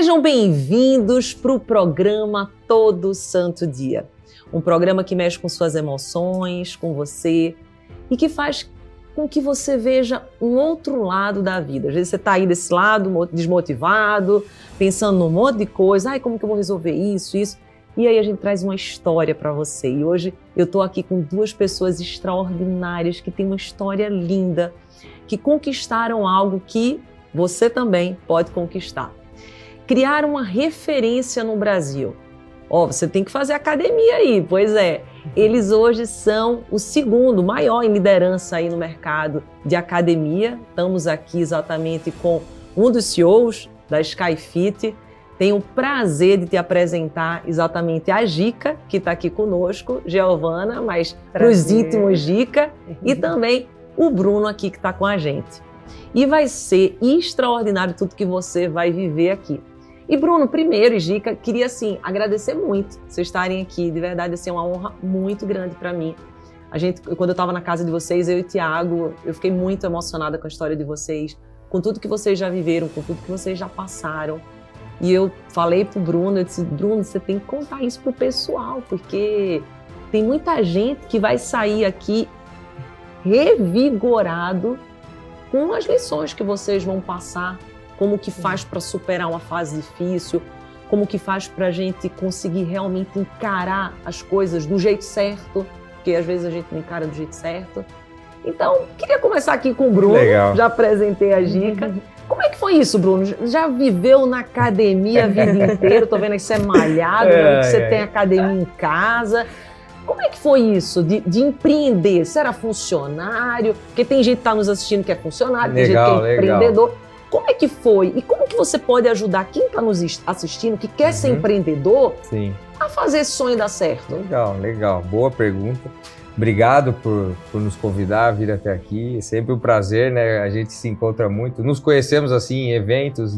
Sejam bem-vindos para o programa Todo Santo Dia. Um programa que mexe com suas emoções, com você e que faz com que você veja um outro lado da vida. Às vezes você está aí desse lado, desmotivado, pensando num monte de coisa. Ai, como que eu vou resolver isso? E aí a gente traz uma história para você. E hoje eu estou aqui com duas pessoas extraordinárias que têm uma história linda, que conquistaram algo que você também pode conquistar. Criar uma referência no Brasil. Você tem que fazer academia aí, pois é. Eles hoje são o segundo maior em liderança aí no mercado de academia. Estamos aqui exatamente com um dos CEOs da SkyFit. Tenho o prazer de te apresentar exatamente a Gica, que está aqui conosco, Giovana, mas para os íntimos Gica, e também o Bruno aqui que está com a gente. E vai ser extraordinário tudo que você vai viver aqui. E Bruno, primeiro, e Gica, queria assim agradecer muito vocês estarem aqui, de verdade, assim, é uma honra muito grande para mim. Quando eu estava na casa de vocês, eu e o Thiago, eu fiquei muito emocionada com a história de vocês, com tudo que vocês já viveram, com tudo que vocês já passaram. E eu falei pro Bruno, eu disse, Bruno, você tem que contar isso pro pessoal, porque tem muita gente que vai sair aqui revigorado com as lições que vocês vão passar, como que faz para superar uma fase difícil, como que faz para a gente conseguir realmente encarar as coisas do jeito certo, porque às vezes a gente não encara do jeito certo. Então, queria começar aqui com o Bruno, Legal. Já apresentei a Gica. Como é que foi isso, Bruno? Já viveu na academia a vida inteira? Tô vendo que você é malhado, que você tem academia em casa. Como é que foi isso de empreender? Você era funcionário? Porque tem gente que está nos assistindo que é funcionário, tem gente que é empreendedor. Como é que foi? E como que você pode ajudar quem está nos assistindo, que quer ser empreendedor, a fazer esse sonho dar certo? Legal. Boa pergunta. Obrigado por nos convidar a vir até aqui. É sempre um prazer, né? A gente se encontra muito. Nos conhecemos assim em eventos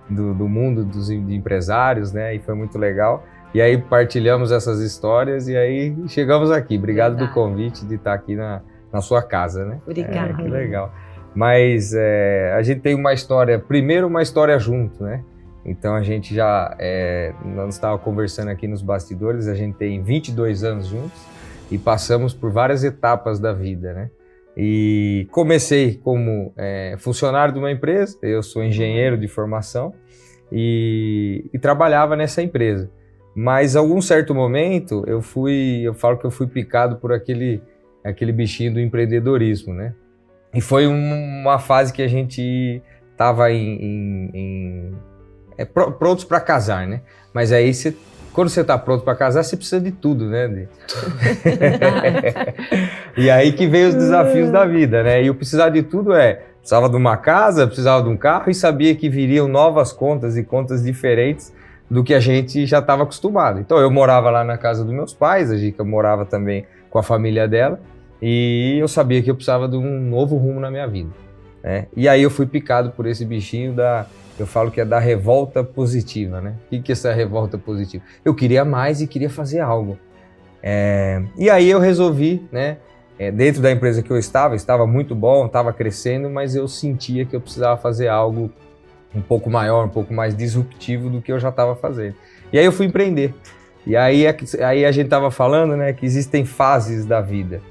do mundo de empresários, né? E foi muito legal. E aí partilhamos essas histórias e aí chegamos aqui. Obrigado do convite de estar aqui na sua casa, né? Obrigada. Que legal. Mas a gente tem uma história junto, né? Então a gente nós estávamos conversando aqui nos bastidores, a gente tem 22 anos juntos e passamos por várias etapas da vida, né? E comecei como funcionário de uma empresa, eu sou engenheiro de formação e trabalhava nessa empresa. Mas, em algum certo momento, eu falo que eu fui picado por aquele bichinho do empreendedorismo, né? E foi uma fase que a gente estava prontos para casar, né? Mas aí, quando você está pronto para casar, você precisa de tudo, né? E aí que veio os desafios da vida, né? E o precisar de tudo precisava de uma casa, precisava de um carro e sabia que viriam novas contas e contas diferentes do que a gente já estava acostumado. Então eu morava lá na casa dos meus pais, a Gica morava também com a família dela, e eu sabia que eu precisava de um novo rumo na minha vida, né? E aí eu fui picado por esse bichinho eu falo que é da revolta positiva, né? O que é essa revolta positiva? Eu queria mais e queria fazer algo. E aí eu resolvi, né? Dentro da empresa que eu estava muito bom, estava crescendo, mas eu sentia que eu precisava fazer algo um pouco maior, um pouco mais disruptivo do que eu já estava fazendo. E aí eu fui empreender. E aí a gente estava falando, né, que existem fases da vida.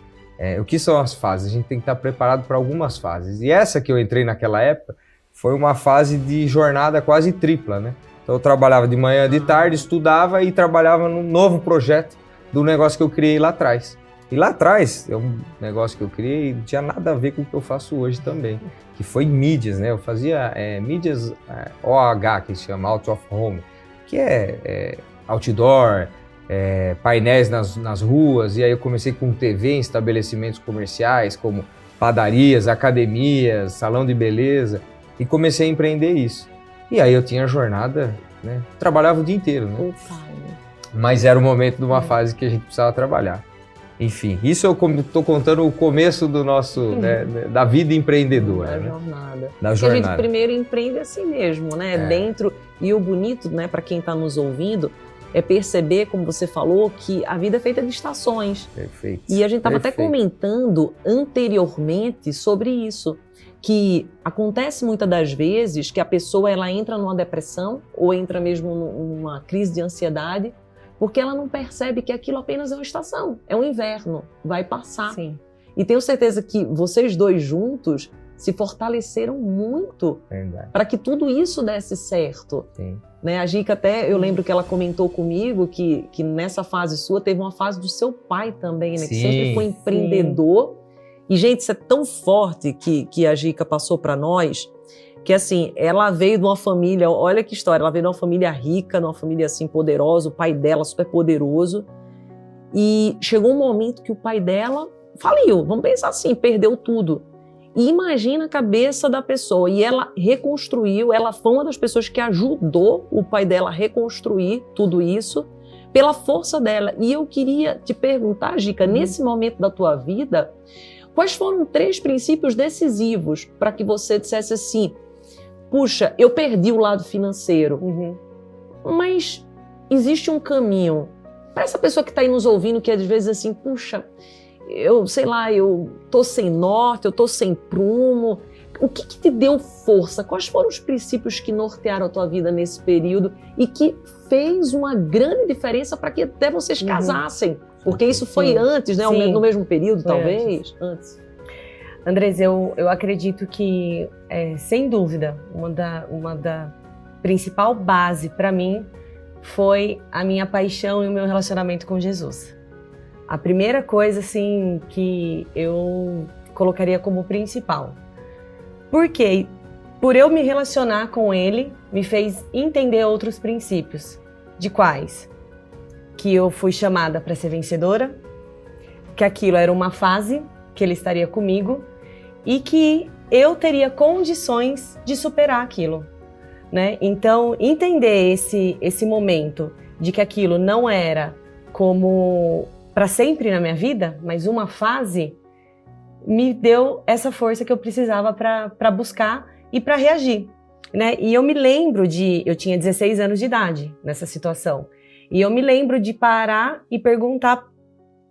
O que são as fases? A gente tem que estar preparado para algumas fases. E essa que eu entrei naquela época foi uma fase de jornada quase tripla, né? Então eu trabalhava de manhã, de tarde, estudava e trabalhava num novo projeto do negócio que eu criei lá atrás. E lá atrás, é um negócio que eu criei, não tinha nada a ver com o que eu faço hoje também, que foi mídias, né? Eu fazia mídias OH, que se chama Out of Home, que é outdoor, painéis nas ruas, e aí eu comecei com TV em estabelecimentos comerciais, como padarias, academias, salão de beleza, e comecei a empreender isso. E aí eu tinha jornada, né? Trabalhava o dia inteiro, né? Mas era o momento de uma fase que a gente precisava trabalhar. Enfim, isso eu estou contando o começo do nosso, né, da vida empreendedora. Da né? jornada. Da Porque jornada. a gente primeiro empreende assim mesmo, né? Dentro. E o bonito, né, para quem está nos ouvindo, é perceber, como você falou, que a vida é feita de estações. Perfeito. E a gente estava até comentando anteriormente sobre isso, que acontece muitas das vezes que a pessoa ela entra numa depressão ou entra mesmo numa crise de ansiedade porque ela não percebe que aquilo apenas é uma estação, é um inverno, vai passar. Sim. E tenho certeza que vocês dois juntos se fortaleceram muito para que tudo isso desse certo. Sim. Né? A Gica até, eu lembro que ela comentou comigo que nessa fase sua teve uma fase do seu pai também, né? Que sempre foi empreendedor. E, gente, isso é tão forte que a Gica passou para nós, que assim, ela veio de uma família, olha que história, ela veio de uma família rica, de uma família assim poderosa, o pai dela super poderoso, e chegou um momento que o pai dela faliu, vamos pensar assim, perdeu tudo. E imagina a cabeça da pessoa, e ela reconstruiu, ela foi uma das pessoas que ajudou o pai dela a reconstruir tudo isso, pela força dela. E eu queria te perguntar, Gica, nesse momento da tua vida, quais foram 3 princípios decisivos para que você dissesse assim, puxa, eu perdi o lado financeiro, mas existe um caminho. Para essa pessoa que está aí nos ouvindo, que às vezes assim, puxa, eu sei lá, eu tô sem norte, eu tô sem prumo. O que te deu força? Quais foram os princípios que nortearam a tua vida nesse período e que fez uma grande diferença para que até vocês casassem? Porque isso foi antes, né? No mesmo período, foi talvez? Antes. Andrés, eu acredito que, sem dúvida, uma da principal base para mim foi a minha paixão e o meu relacionamento com Jesus. A primeira coisa, assim, que eu colocaria como principal. Porque, por eu me relacionar com Ele, me fez entender outros princípios. De quais? Que eu fui chamada para ser vencedora, que aquilo era uma fase, que Ele estaria comigo, e que eu teria condições de superar aquilo, né? Então, entender esse momento de que aquilo não era como para sempre na minha vida, mas uma fase, me deu essa força que eu precisava para buscar e para reagir, né? E eu me lembro eu tinha 16 anos de idade nessa situação, e eu me lembro de parar e perguntar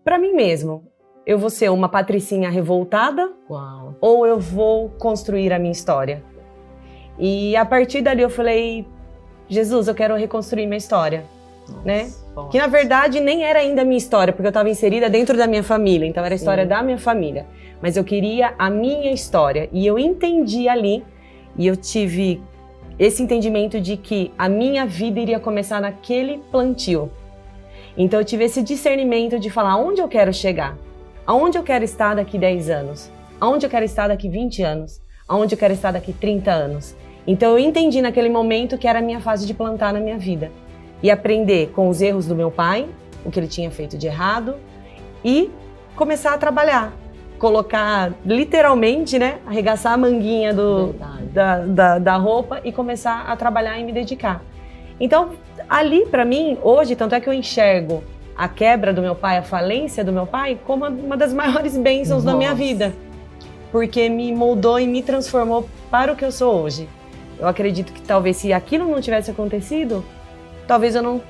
para mim mesmo, eu vou ser uma patricinha revoltada? Uau. Ou eu vou construir a minha história? E a partir dali eu falei, Jesus, eu quero reconstruir minha história. Nossa, né? Que na verdade nem era ainda a minha história, porque eu estava inserida dentro da minha família, então era a história da minha família. Mas eu queria a minha história, e eu entendi ali, e eu tive esse entendimento de que a minha vida iria começar naquele plantio. Então eu tive esse discernimento de falar aonde eu quero chegar, aonde eu quero estar daqui 10 anos, aonde eu quero estar daqui 20 anos, aonde eu quero estar daqui 30 anos. Então eu entendi naquele momento que era a minha fase de plantar na minha vida. E aprender com os erros do meu pai, o que ele tinha feito de errado, e começar a trabalhar. Colocar, literalmente, né, arregaçar a manguinha da roupa e começar a trabalhar e me dedicar. Então, ali para mim, hoje, tanto é que eu enxergo a quebra do meu pai, a falência do meu pai, como uma das maiores bênçãos da minha vida. Porque me moldou e me transformou para o que eu sou hoje. Eu acredito que talvez se aquilo não tivesse acontecido, talvez eu não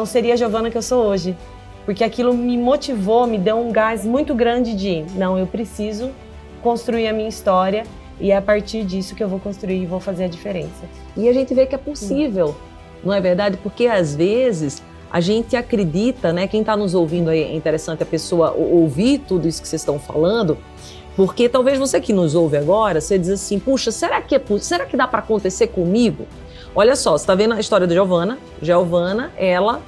seria a Giovana que eu sou hoje. Porque aquilo me motivou, me deu um gás muito grande de, não, eu preciso construir a minha história e é a partir disso que eu vou construir e vou fazer a diferença. E a gente vê que é possível, não é verdade? Porque às vezes a gente acredita, né? Quem está nos ouvindo aí, é interessante a pessoa ouvir tudo isso que vocês estão falando, porque talvez você que nos ouve agora, você diz assim, puxa, será que dá para acontecer comigo? Olha só, você está vendo a história da Giovana. Giovana, ela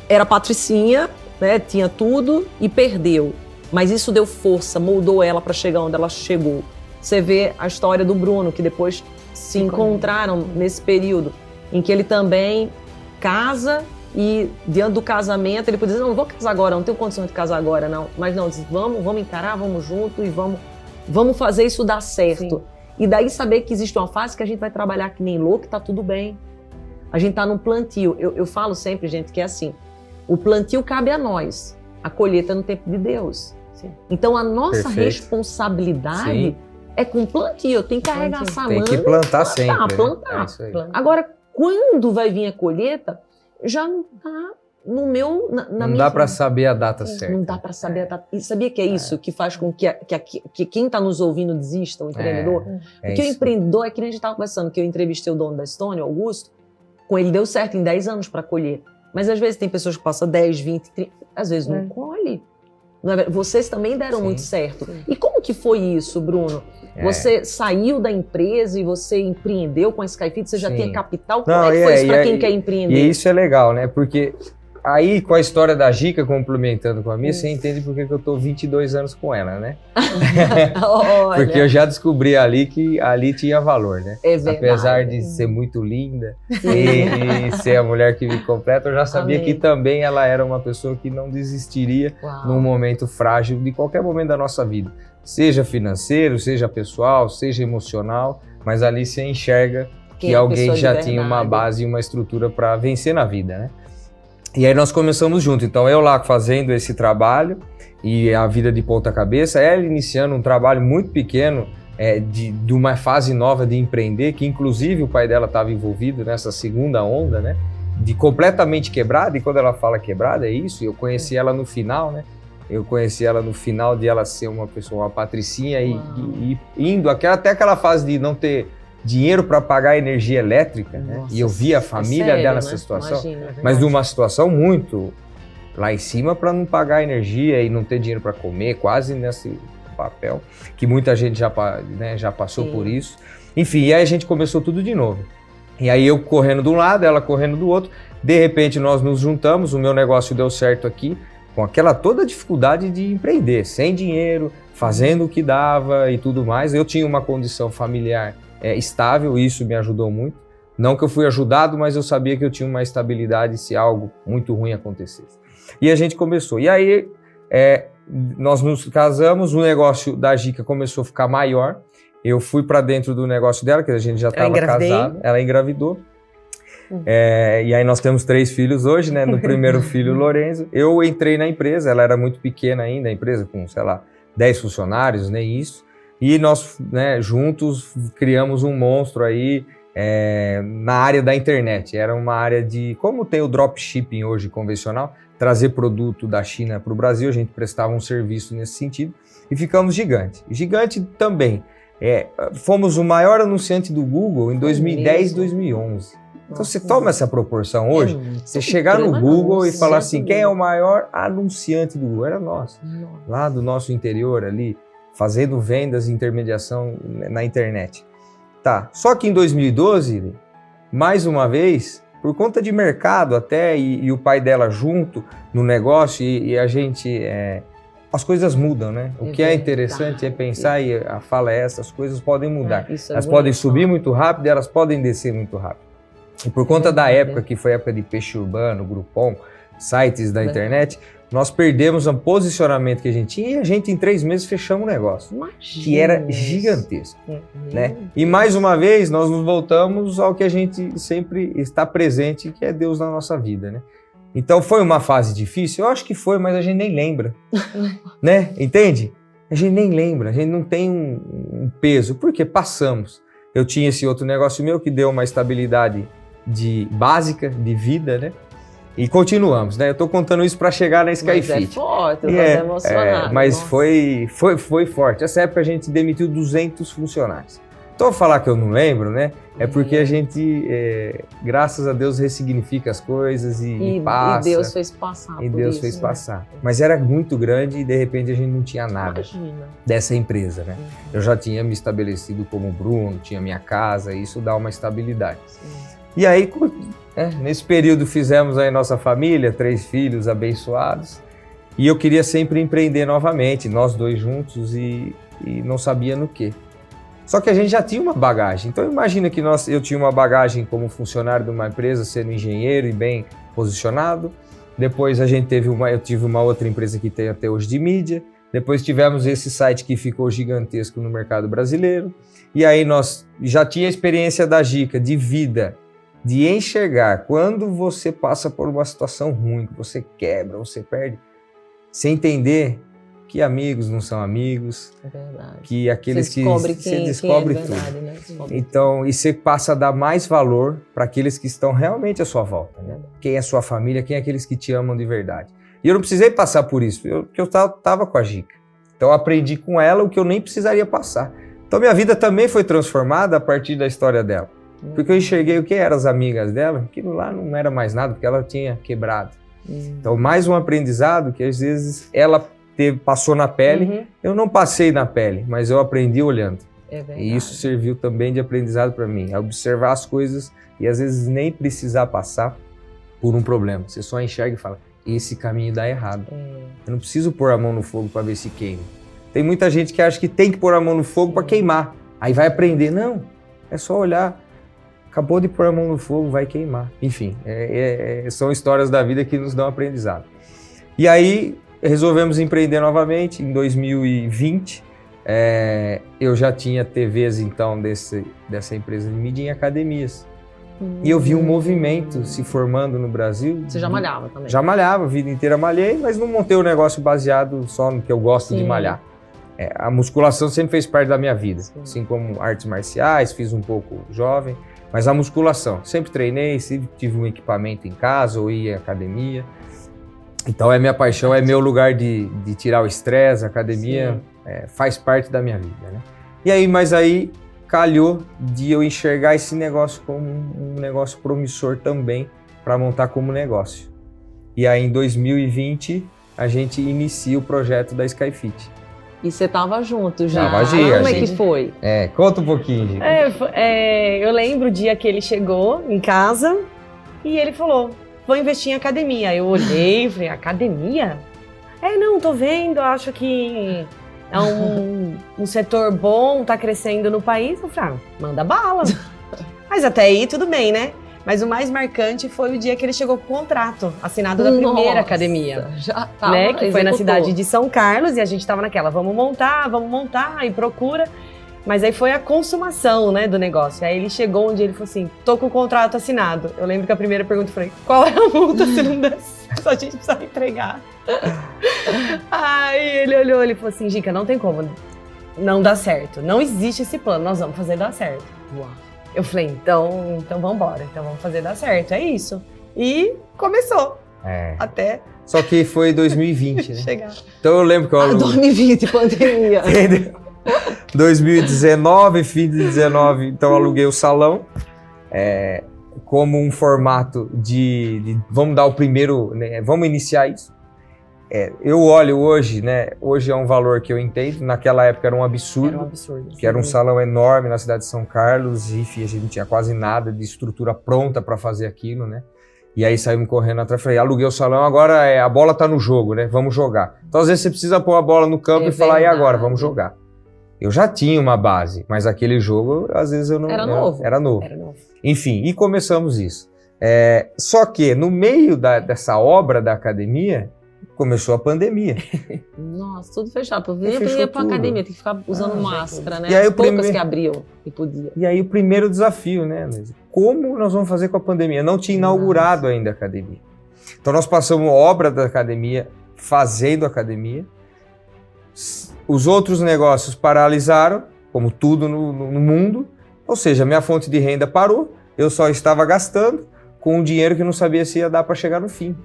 era patricinha, né, tinha tudo e perdeu. Mas isso deu força, moldou ela para chegar onde ela chegou. Você vê a história do Bruno, que depois se encontraram nesse período, em que ele também casa e diante do casamento ele podia dizer, não vou casar agora, não tenho condição de casar agora, não. Mas não, diz, vamos encarar, vamos junto e vamos fazer isso dar certo. Sim. E daí saber que existe uma fase que a gente vai trabalhar que nem louco, tá tudo bem. A gente tá num plantio. Eu falo sempre, gente, que é assim, o plantio cabe a nós, a colheita é no tempo de Deus. Sim. Então a nossa responsabilidade é com o plantio. Eu tenho que carregar essa manga. Tem que plantar sempre. Plantar. É isso aí. Agora, quando vai vir a colheita, já não tá no meu... Não dá para saber a data certa. Não dá para saber a data. E sabia que é isso que faz com que quem está nos ouvindo desista, o empreendedor? Porque o empreendedor, é que nem a gente estava conversando, que eu entrevistei o dono da Estônia, Augusto, com ele deu certo em 10 anos para colher. Mas às vezes tem pessoas que passam 10, 20, 30, às vezes não colhe. Não é, vocês também deram muito certo. E como que foi isso, Bruno? Você saiu da empresa e você empreendeu com a Skyfit, você já tinha capital? Como é que foi isso para quem quer empreender? E isso é legal, né? Porque aí, com a história da Gica complementando com a minha, você entende por que eu tô 22 anos com ela, né? Porque eu já descobri ali que ali tinha valor, né? É verdade. Apesar de ser muito linda e ser a mulher que me completa, eu já sabia que também ela era uma pessoa que não desistiria num momento frágil de qualquer momento da nossa vida. Seja financeiro, seja pessoal, seja emocional, mas ali você enxerga que alguém já tinha uma base e uma estrutura para vencer na vida, né? E aí nós começamos junto, então eu lá fazendo esse trabalho e a vida de ponta cabeça, ela iniciando um trabalho muito pequeno de uma fase nova de empreender, que inclusive o pai dela estava envolvido nessa segunda onda, né? De completamente quebrada, e quando ela fala quebrada é isso, eu conheci ela no final, né? Eu conheci ela no final de ela ser uma pessoa, uma patricinha e indo até aquela fase de não ter dinheiro para pagar a energia elétrica, né? E eu vi a família dela nessa situação, mas de uma situação muito lá em cima para não pagar a energia e não ter dinheiro para comer, quase nesse papel, que muita gente já passou por isso. Enfim, e aí a gente começou tudo de novo. E aí eu correndo de um lado, ela correndo do outro, de repente nós nos juntamos, o meu negócio deu certo aqui, com aquela toda a dificuldade de empreender, sem dinheiro, fazendo o que dava e tudo mais. Eu tinha uma condição familiar estável, e isso me ajudou muito. Não que eu fui ajudado, mas eu sabia que eu tinha uma estabilidade se algo muito ruim acontecesse. E a gente começou. E aí nós nos casamos, o negócio da Gica começou a ficar maior. Eu fui para dentro do negócio dela, que a gente já estava casado. Ela engravidou. E aí nós temos 3 filhos hoje, né? No primeiro filho, Lorenzo. Eu entrei na empresa, ela era muito pequena ainda, a empresa com, 10 funcionários, nem isso. E nós, juntos, criamos um monstro aí na área da internet. Era uma área de, como tem o dropshipping hoje convencional, trazer produto da China para o Brasil, a gente prestava um serviço nesse sentido e ficamos gigante. Gigante também. Fomos o maior anunciante do Google em 2010 e 2011. Então você toma essa proporção hoje, você chegar no Google e falar assim, quem é o maior anunciante do Google? Era nós, lá do nosso interior ali, fazendo vendas e intermediação na internet. Tá, só que em 2012, mais uma vez, por conta de mercado até, e o pai dela junto no negócio, e a gente... as coisas mudam, né? O que é interessante é pensar, e a fala é essa, as coisas podem mudar. Elas podem subir muito rápido e elas podem descer muito rápido. E por conta da época, que foi a época de Peixe Urbano, Groupon, sites da internet, nós perdemos o posicionamento que a gente tinha e a gente em 3 meses fechamos o negócio, que era gigantesco, né? E mais uma vez nós nos voltamos ao que a gente sempre está presente, que é Deus na nossa vida, né? Então foi uma fase difícil? Eu acho que foi, mas a gente nem lembra, né? Entende? A gente nem lembra, a gente não tem um peso, porque passamos. Eu tinha esse outro negócio meu que deu uma estabilidade básica de vida, né? E continuamos, né? Eu tô contando isso para chegar na Skyfit. Mas é forte, eu tô emocionado. Mas foi forte. Essa época a gente demitiu 200 funcionários. Então, falar que eu não lembro, né? É porque a gente, graças a Deus, ressignifica as coisas e passa. E Deus fez passar. E Deus fez passar. Mas era muito grande e, de repente, a gente não tinha nada dessa empresa, né? Eu já tinha me estabelecido como Bruno, tinha minha casa, e isso dá uma estabilidade. E aí, nesse período, fizemos aí nossa família, 3 filhos abençoados. E eu queria sempre empreender novamente, nós 2 juntos, e não sabia no quê. Só que a gente já tinha uma bagagem. Então imagina que eu tinha uma bagagem como funcionário de uma empresa, sendo engenheiro e bem posicionado. Depois eu tive uma outra empresa que tem até hoje de mídia. Depois tivemos esse site que ficou gigantesco no mercado brasileiro. E aí nós já tinha a experiência da Gica de vida, de enxergar quando você passa por uma situação ruim, que você quebra, você perde, você entender que amigos não são amigos, É verdade. que aqueles Você descobre que quem, você descobre quem é de tudo. verdade, né? Descobre Então, e você passa a dar mais valor para aqueles que estão realmente à sua volta, né? Quem é sua família, quem é aqueles que te amam de verdade. E eu não precisei passar por isso, porque eu estava com a Gica. Então, eu aprendi com ela o que eu nem precisaria passar. Então, minha vida também foi transformada a partir da história dela. Porque eu enxerguei o que eram as amigas dela, aquilo lá não era mais nada, porque ela tinha quebrado. Então, mais um aprendizado que às vezes ela passou na pele, eu não passei na pele, mas eu aprendi olhando. É verdade. E isso serviu também de aprendizado para mim, a observar as coisas e às vezes nem precisar passar por um problema. Você só enxerga e fala, esse caminho dá errado. Eu não preciso pôr a mão no fogo para ver se queima. Tem muita gente que acha que tem que pôr a mão no fogo para queimar. Aí vai aprender. Não, é só olhar. Acabou de pôr a mão no fogo, vai queimar. Enfim, são histórias da vida que nos dão aprendizado. E aí, resolvemos empreender novamente em 2020. Eu já tinha TVs, então, dessa empresa de mídia em academias. E eu vi um movimento se formando no Brasil. Você já malhava também? Já malhava, a vida inteira malhei, mas não montei o negócio baseado só no que eu gosto de malhar. A musculação sempre fez parte da minha vida, assim como artes marciais, fiz um pouco jovem. Mas a musculação, sempre treinei, sempre tive um equipamento em casa ou ia à academia. Então é minha paixão, é meu lugar de tirar o estresse, a academia faz parte da minha vida, né? E aí, mas aí calhou de eu enxergar esse negócio como um negócio promissor também para montar como negócio. E aí em 2020 a gente inicia o projeto da SkyFit. E você tava junto já? Tava, Como é que foi? Conta um pouquinho, Gica. Eu lembro o dia que ele chegou em casa e ele falou, vou investir em academia. Eu olhei e falei, academia? Não, tô vendo, acho que é um setor bom, tá crescendo no país. Eu falei, manda bala. Mas até aí tudo bem, né? Mas o mais marcante foi o dia que ele chegou com o contrato assinado da primeira academia. Já tava, né? Que foi na executou. cidade de São Carlos e a gente tava naquela, vamos montar e procura. Mas aí foi a consumação, né, do negócio. Aí ele chegou um dia e ele falou assim, tô com o contrato assinado. Eu lembro que a primeira pergunta foi, qual é a multa se não der? Só a gente precisa entregar. Aí ele olhou e falou assim, Gica, não tem como não dar certo. Não existe esse plano, nós vamos fazer dar certo. Uau. Eu falei, então vamos embora, então vamos fazer dar certo, é isso. E começou. Até Só que foi 2020, né? chegar. Então eu lembro que eu 2020, pandemia. 2019, fim de 2019, então eu aluguei o salão como um formato de vamos dar o primeiro, né, vamos iniciar isso. Eu olho hoje, né? Hoje é um valor que eu entendo. Naquela época era um absurdo. Era um absurdo. Que era um salão enorme na cidade de São Carlos. E enfim, a gente não tinha quase nada de estrutura pronta para fazer aquilo, né? E aí saímos correndo atrás. Falei, aluguei o salão, agora a bola tá no jogo, né? Vamos jogar. Então às vezes você precisa pôr a bola no campo e falar, e agora? Vamos jogar. Eu já tinha uma base, mas aquele jogo, às vezes eu não... Era novo. Era novo. Enfim, e começamos isso. Só que no meio dessa obra da academia, começou a pandemia. Nossa, tudo fechado. Eu ia Fechou pra tudo. academia, tem que ficar usando máscara, né? E aí As o poucas que abriam e podiam. E aí o primeiro desafio, né, Luiz? Como nós vamos fazer com a pandemia? Não tinha inaugurado ainda a academia. Então nós passamos obra da academia, fazendo academia. Os outros negócios paralisaram, como tudo no mundo. Ou seja, minha fonte de renda parou. Eu só estava gastando com um dinheiro que não sabia se ia dar para chegar no fim.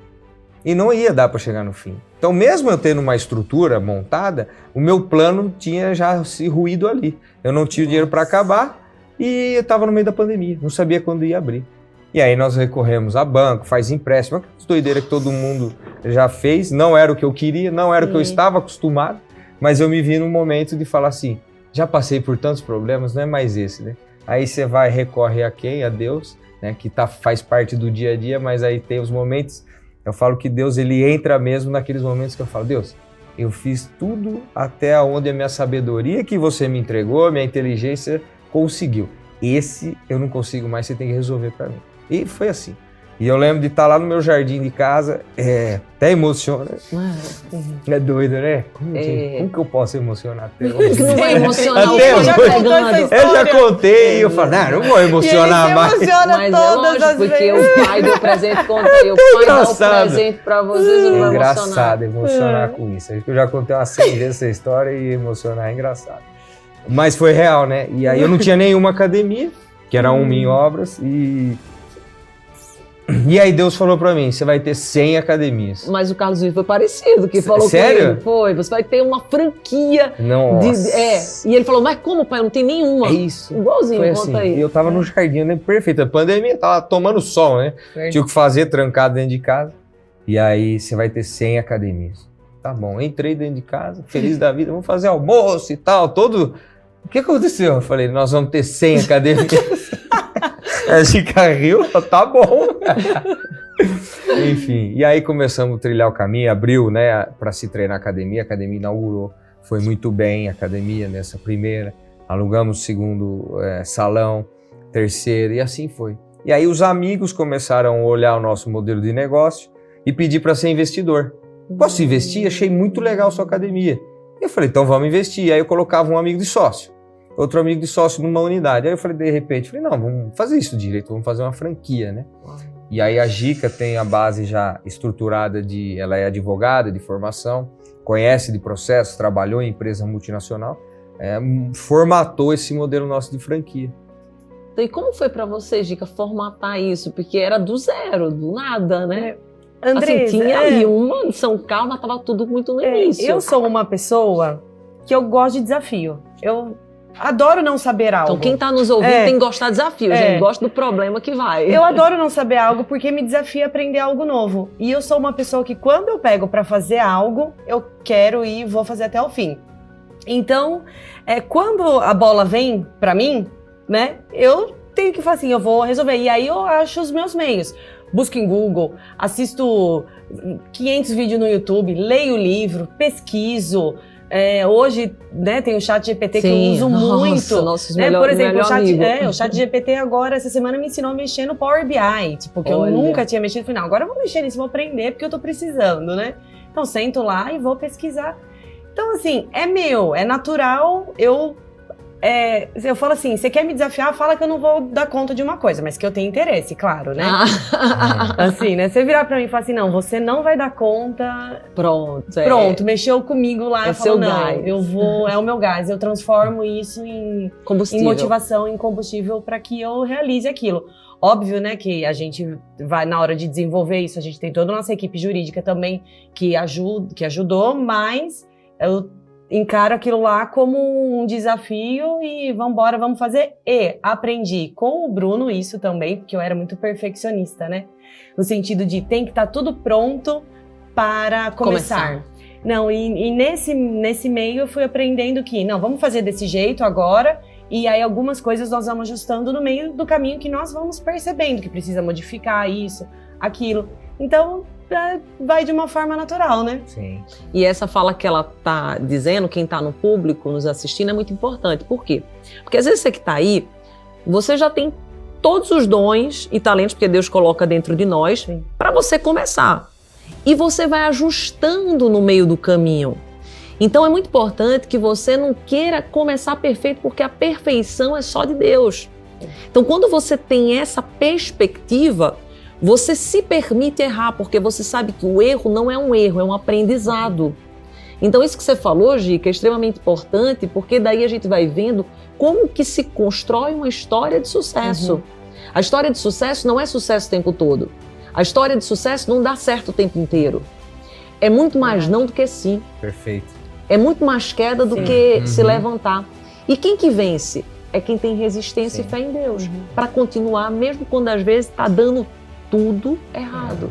E não ia dar para chegar no fim. Então, mesmo eu tendo uma estrutura montada, o meu plano tinha já se ruído ali. Eu não tinha dinheiro para acabar e eu estava no meio da pandemia, não sabia quando ia abrir. E aí nós recorremos a banco, faz empréstimo, aquela doideira que todo mundo já fez, não era o que eu queria, não era o que eu estava acostumado, mas eu me vi num momento de falar assim, já passei por tantos problemas, não é mais esse, né? Aí você recorre a quem? A Deus, né? Que faz parte do dia a dia, mas aí tem os momentos. Eu falo que Deus, ele entra mesmo naqueles momentos que eu falo, Deus, eu fiz tudo até onde a minha sabedoria que você me entregou, a minha inteligência conseguiu. Esse eu não consigo mais, você tem que resolver para mim. E foi assim. E eu lembro de estar lá no meu jardim de casa, até emociona. É doido, né? Como que eu posso emocionar até hoje? Não vai emocionar. Até hoje. Eu já contei e eu falei, não vou emocionar mais. Mas é lógico, porque o pai deu presente contra o pai deu presente pra vocês, eu não vai emocionar. Engraçado emocionar com isso. Acho que eu já contei umas 100 vezes essa história e emocionar é engraçado. Mas foi real, né? E aí eu não tinha nenhuma academia, que era uma em obras, e aí Deus falou pra mim, você vai ter 100 academias. Mas o Carlos Luiz foi parecido, que falou Sério? com ele. Foi, você vai ter uma franquia. Nossa. E ele falou, mas como, pai? Eu não tem nenhuma. É isso. Igualzinho, foi conta assim. aí. Eu tava no jardim, né? Perfeito. A pandemia tava tomando sol, né? Tinha o que fazer trancado dentro de casa. E aí você vai ter 100 academias. Tá bom, entrei dentro de casa, feliz da vida, vamos fazer almoço e tal, todo... O que aconteceu? Eu falei, nós vamos ter 100 academias. A Gica riu, tá bom. Enfim, e aí começamos a trilhar o caminho, abriu, né, para se treinar a academia inaugurou, foi muito bem a academia nessa primeira, alugamos o segundo salão, terceiro, e assim foi. E aí os amigos começaram a olhar o nosso modelo de negócio e pedir para ser investidor. Posso investir? Achei muito legal a sua academia. E eu falei, então vamos investir. Aí eu colocava um amigo de sócio, outro amigo de sócio numa unidade. Aí eu falei, de repente, não, vamos fazer isso direito, vamos fazer uma franquia, né? E aí a Gica tem a base já estruturada ela é advogada de formação, conhece de processos, trabalhou em empresa multinacional, formatou esse modelo nosso de franquia. Então, e como foi para você, Gica, formatar isso? Porque era do zero, do nada, né? Andresa, assim, tinha ali uma em São Carlos, mas estava tudo muito no início. Eu sou uma pessoa que eu gosto de desafio. Eu adoro não saber algo. Então quem está nos ouvindo tem que gostar de desafio, gente. Gosta do problema que vai. Eu adoro não saber algo porque me desafia a aprender algo novo. E eu sou uma pessoa que quando eu pego para fazer algo, eu quero e vou fazer até o fim. Então, quando a bola vem para mim, né, eu tenho que falar assim, eu vou resolver. E aí eu acho os meus meios. Busco em Google, assisto 500 vídeos no YouTube, leio livro, pesquiso. Hoje, né, tem o ChatGPT que eu uso muito. Nossa, por exemplo, o ChatGPT agora, essa semana, me ensinou a mexer no Power BI. Tipo, que eu nunca tinha mexido. Falei, não, agora eu vou mexer nisso, vou aprender, porque eu tô precisando, né? Então, sento lá e vou pesquisar. Então, assim, é meu, é natural. Eu falo assim, você quer me desafiar, fala que eu não vou dar conta de uma coisa, mas que eu tenho interesse, claro, né? Assim, né? Você virar pra mim e falar assim, não, você não vai dar conta. Pronto, mexeu comigo lá, eu falo, não, gás. Eu vou, é o meu gás, eu transformo isso em motivação, em combustível para que eu realize aquilo. Óbvio, né, que a gente vai, na hora de desenvolver isso, a gente tem toda a nossa equipe jurídica também que ajudou, mas eu encaro aquilo lá como um desafio e vambora, vamos fazer. E aprendi com o Bruno isso também, porque eu era muito perfeccionista, né? No sentido de tem que estar tudo pronto para começar. Não, e nesse meio eu fui aprendendo que, não, vamos fazer desse jeito agora, e aí algumas coisas nós vamos ajustando no meio do caminho que nós vamos percebendo que precisa modificar isso, aquilo. Então, vai de uma forma natural, né? Sim. E essa fala que ela tá dizendo, quem tá no público, nos assistindo, é muito importante. Por quê? Porque às vezes você que tá aí, você já tem todos os dons e talentos que Deus coloca dentro de nós para você começar. E você vai ajustando no meio do caminho. Então é muito importante que você não queira começar perfeito, porque a perfeição é só de Deus. Então quando você tem essa perspectiva, você se permite errar, porque você sabe que o erro não é um erro, é um aprendizado. Então isso que você falou, Gica, é extremamente importante, porque daí a gente vai vendo como que se constrói uma história de sucesso. A história de sucesso não é sucesso o tempo todo. A história de sucesso não dá certo o tempo inteiro. É muito mais não do que sim. Perfeito. É muito mais queda do que se levantar. E quem que vence? É quem tem resistência e fé em Deus. Para continuar, mesmo quando às vezes está dando tudo errado.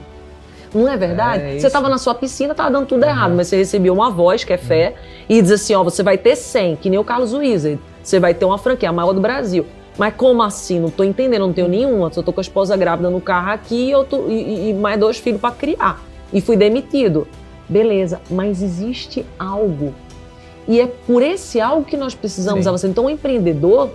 Não é verdade? Você estava na sua piscina, estava dando tudo errado, mas você recebeu uma voz, que é fé, e diz assim, ó, você vai ter 100, que nem o Carlos Wizard. Você vai ter uma franquia, a maior do Brasil. Mas como assim? Não estou entendendo, não tenho nenhuma. Só estou com a esposa grávida no carro aqui e mais 2 filhos para criar. E fui demitido. Beleza, mas existe algo. E é por esse algo que nós precisamos avançar. Então, o empreendedor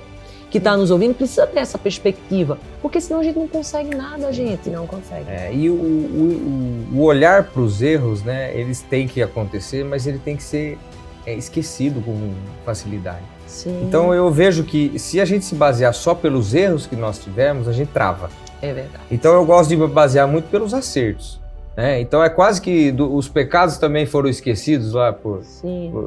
que está nos ouvindo precisa ter essa perspectiva, porque senão a gente não consegue nada, gente. Não consegue. E o olhar para os erros, né, eles têm que acontecer, mas ele tem que ser esquecido com facilidade. Sim. Então eu vejo que se a gente se basear só pelos erros que nós tivemos, a gente trava. É verdade. Então eu gosto de me basear muito pelos acertos. Né? Então é quase que os pecados também foram esquecidos lá por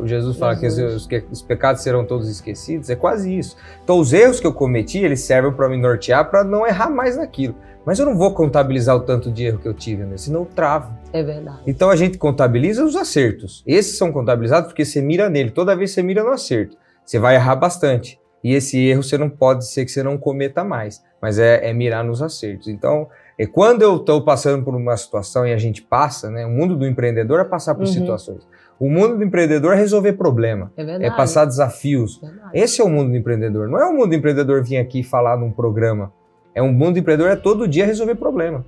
Jesus fala que os pecados serão todos esquecidos, é quase isso. Então os erros que eu cometi, eles servem para me nortear para não errar mais naquilo. Mas eu não vou contabilizar o tanto de erro que eu tive, né? Senão eu travo. É verdade. Então a gente contabiliza os acertos. Esses são contabilizados porque você mira nele, toda vez você mira no acerto. Você vai errar bastante. E esse erro você não pode ser que você não cometa mais, mas é mirar nos acertos. Então, quando eu estou passando por uma situação e a gente passa, né? O mundo do empreendedor é passar por situações. O mundo do empreendedor é resolver problema, é passar desafios. Esse é o mundo do empreendedor. Não é o mundo do empreendedor vir aqui falar num programa. É um mundo do empreendedor, é todo dia resolver problema.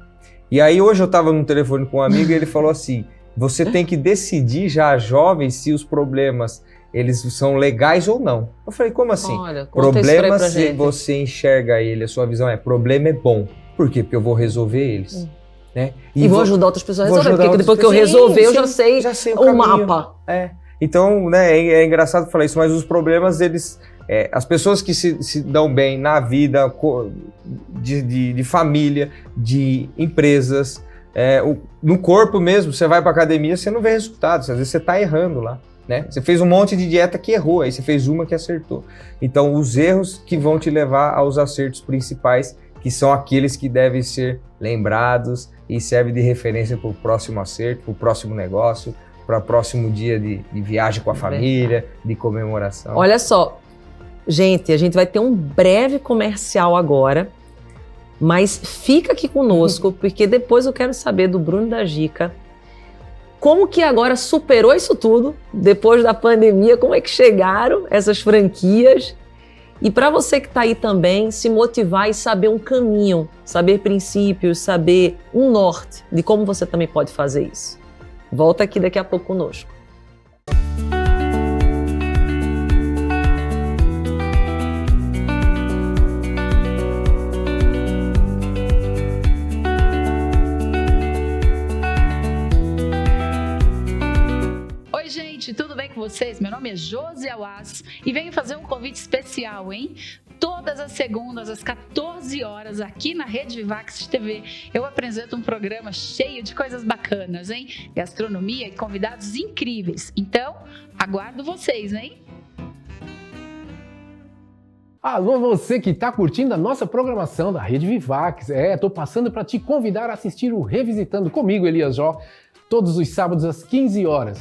E aí hoje eu estava num telefone com um amigo e ele falou assim, você tem que decidir já jovem se os problemas eles são legais ou não. Eu falei, como assim? Olha, problema se você enxerga ele, a sua visão problema é bom. Por quê? Porque eu vou resolver eles. Né? E vou ajudar outras pessoas a resolver, porque depois que eu resolver, eu já sei o mapa. Então, né, é engraçado falar isso, mas os problemas, eles... as pessoas que se dão bem na vida, de família, de empresas, no corpo mesmo, você vai para academia, você não vê resultados, às vezes você está errando lá. Né? Você fez um monte de dieta que errou, aí você fez uma que acertou. Então, os erros que vão te levar aos acertos principais, que são aqueles que devem ser lembrados e servem de referência para o próximo acerto, para o próximo negócio, para o próximo dia de viagem com a família, de comemoração. Olha só, gente, a gente vai ter um breve comercial agora, mas fica aqui conosco, porque depois eu quero saber do Bruno e da Gica, como que agora superou isso tudo, depois da pandemia, como é que chegaram essas franquias? E para você que está aí também, se motivar e saber um caminho, saber princípios, saber um norte de como você também pode fazer isso. Volta aqui daqui a pouco conosco. Tudo bem com vocês? Meu nome é Josi Awaz e venho fazer um convite especial, hein? Todas as segundas, às 14 horas, aqui na Rede Vivax TV, eu apresento um programa cheio de coisas bacanas, hein? Gastronomia e convidados incríveis. Então, aguardo vocês, hein? Alô, você que está curtindo a nossa programação da Rede Vivax. Tô passando para te convidar a assistir o Revisitando comigo, Elias Jó, todos os sábados às 15 horas.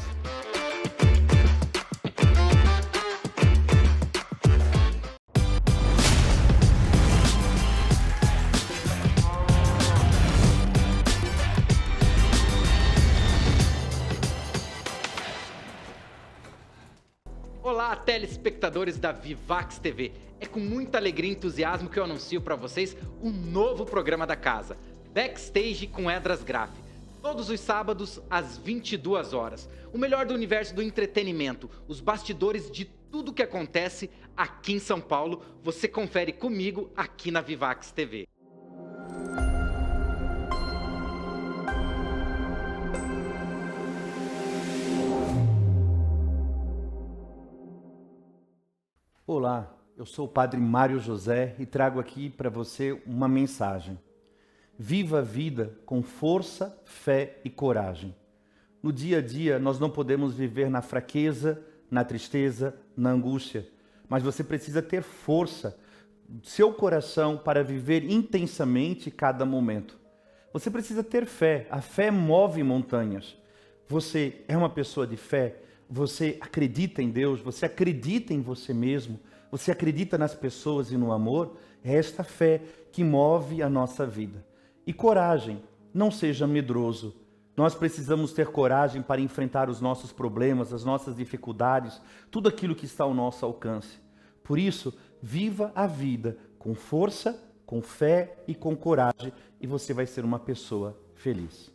Olá, telespectadores da Vivax TV. É com muita alegria e entusiasmo que eu anuncio para vocês um novo programa da casa, Backstage com Edras Graff. Todos os sábados, às 22 horas. O melhor do universo do entretenimento, os bastidores de tudo que acontece aqui em São Paulo, você confere comigo aqui na Vivax TV. Olá, eu sou o Padre Mário José e trago aqui para você uma mensagem. Viva a vida com força, fé e coragem. No dia a dia, nós não podemos viver na fraqueza, na tristeza, na angústia, mas você precisa ter força, seu coração, para viver intensamente cada momento. Você precisa ter fé, a fé move montanhas. Você é uma pessoa de fé, você acredita em Deus, você acredita em você mesmo, você acredita nas pessoas e no amor, é esta fé que move a nossa vida. E coragem, não seja medroso. Nós precisamos ter coragem para enfrentar os nossos problemas, as nossas dificuldades, tudo aquilo que está ao nosso alcance. Por isso, viva a vida com força, com fé e com coragem, e você vai ser uma pessoa feliz.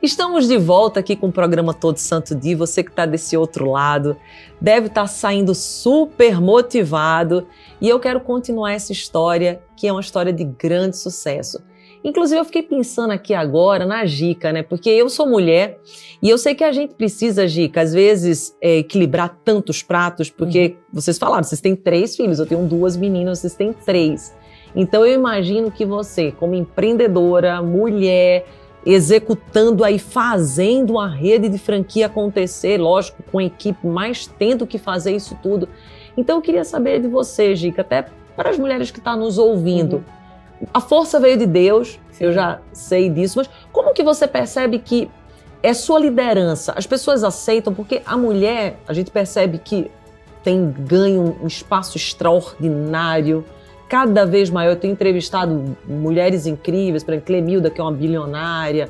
Estamos de volta aqui com o programa Todo Santo Dia. Você que está desse outro lado deve estar saindo super motivado. E eu quero continuar essa história, que é uma história de grande sucesso. Inclusive, eu fiquei pensando aqui agora na Gica, né? Porque eu sou mulher e eu sei que a gente precisa, Gica, às vezes, equilibrar tantos pratos, porque vocês falaram, vocês têm 3 filhos, eu tenho 2 meninas, vocês têm 3. Então, eu imagino que você, como empreendedora, mulher, executando aí, fazendo uma rede de franquia acontecer, lógico, com a equipe, mas tendo que fazer isso tudo. Então, eu queria saber de você, Gica, até para as mulheres que estão nos ouvindo. A força veio de Deus, eu já sei disso, mas como que você percebe que é sua liderança? As pessoas aceitam, porque a mulher, a gente percebe que tem ganho um espaço extraordinário, cada vez maior. Eu tenho entrevistado mulheres incríveis, por exemplo, Clemilda, que é uma bilionária.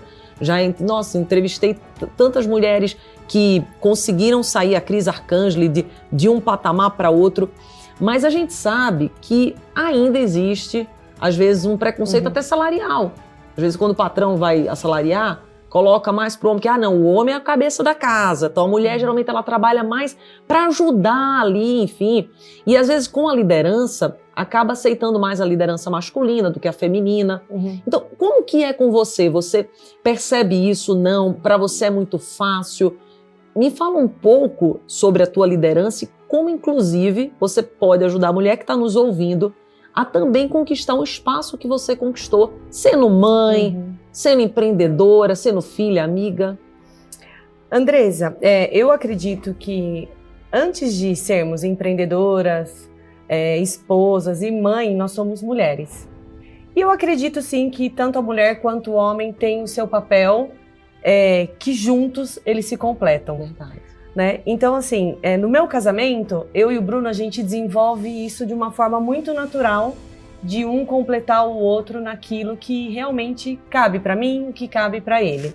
Entrevistei tantas mulheres que conseguiram sair, a Cris Arcangeli, de um patamar para outro. Mas a gente sabe que ainda existe, às vezes, um preconceito até salarial. Às vezes, quando o patrão vai assalariar, coloca mais pro homem, que o homem é a cabeça da casa. Então, a mulher, geralmente, ela trabalha mais para ajudar ali, enfim. E, às vezes, com a liderança, acaba aceitando mais a liderança masculina do que a feminina. Então, como que é com você? Você percebe isso? Não? Para você é muito fácil? Me fala um pouco sobre a tua liderança e como, inclusive, você pode ajudar a mulher que está nos ouvindo a também conquistar um espaço que você conquistou, sendo mãe, sendo empreendedora, sendo filha, amiga. Andresa, eu acredito que antes de sermos empreendedoras, esposas e mãe, nós somos mulheres. E eu acredito sim que tanto a mulher quanto o homem têm o seu papel, que juntos eles se completam. Verdade. Né? Então, assim, no meu casamento, eu e o Bruno, a gente desenvolve isso de uma forma muito natural, de um completar o outro naquilo que realmente cabe para mim, o que cabe para ele.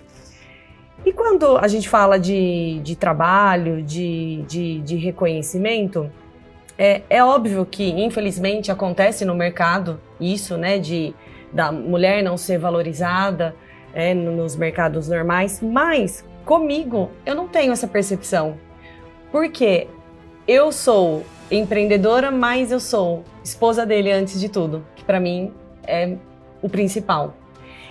E quando a gente fala de trabalho, de reconhecimento, é óbvio que, infelizmente, acontece no mercado isso, né, da mulher não ser valorizada nos mercados normais, mas comigo, eu não tenho essa percepção, porque eu sou empreendedora, mas eu sou esposa dele antes de tudo, que para mim é o principal.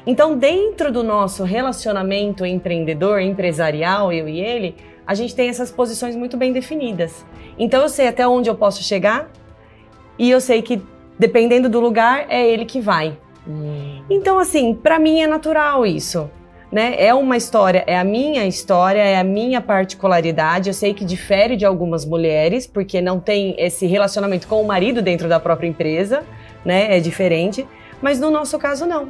Então, dentro do nosso relacionamento empresarial, eu e ele, a gente tem essas posições muito bem definidas. Então, eu sei até onde eu posso chegar e eu sei que, dependendo do lugar, é ele que vai. Então, assim, para mim é natural isso. Né? É uma história, é a minha particularidade. Eu sei que difere de algumas mulheres, porque não tem esse relacionamento com o marido dentro da própria empresa, né? É diferente, mas no nosso caso não.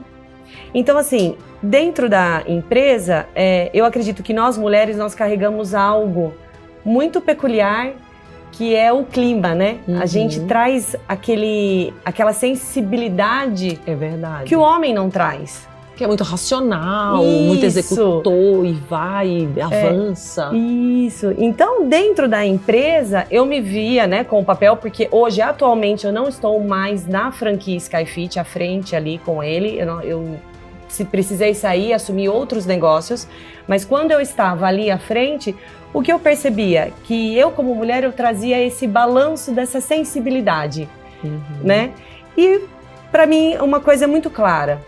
Então, assim, dentro da empresa, eu acredito que nós mulheres, nós carregamos algo muito peculiar, que é o clima, né? A gente traz aquela sensibilidade, é verdade, que o homem não traz. Que é muito racional, muito executor e vai, e avança. Isso. Então, dentro da empresa, eu me via, né, com o papel, porque hoje, atualmente, eu não estou mais na franquia Skyfit, à frente ali com ele. Se precisei sair, assumi outros negócios, mas quando eu estava ali à frente, o que eu percebia? Que eu, como mulher, eu trazia esse balanço dessa sensibilidade, né? E, para mim, uma coisa é muito clara.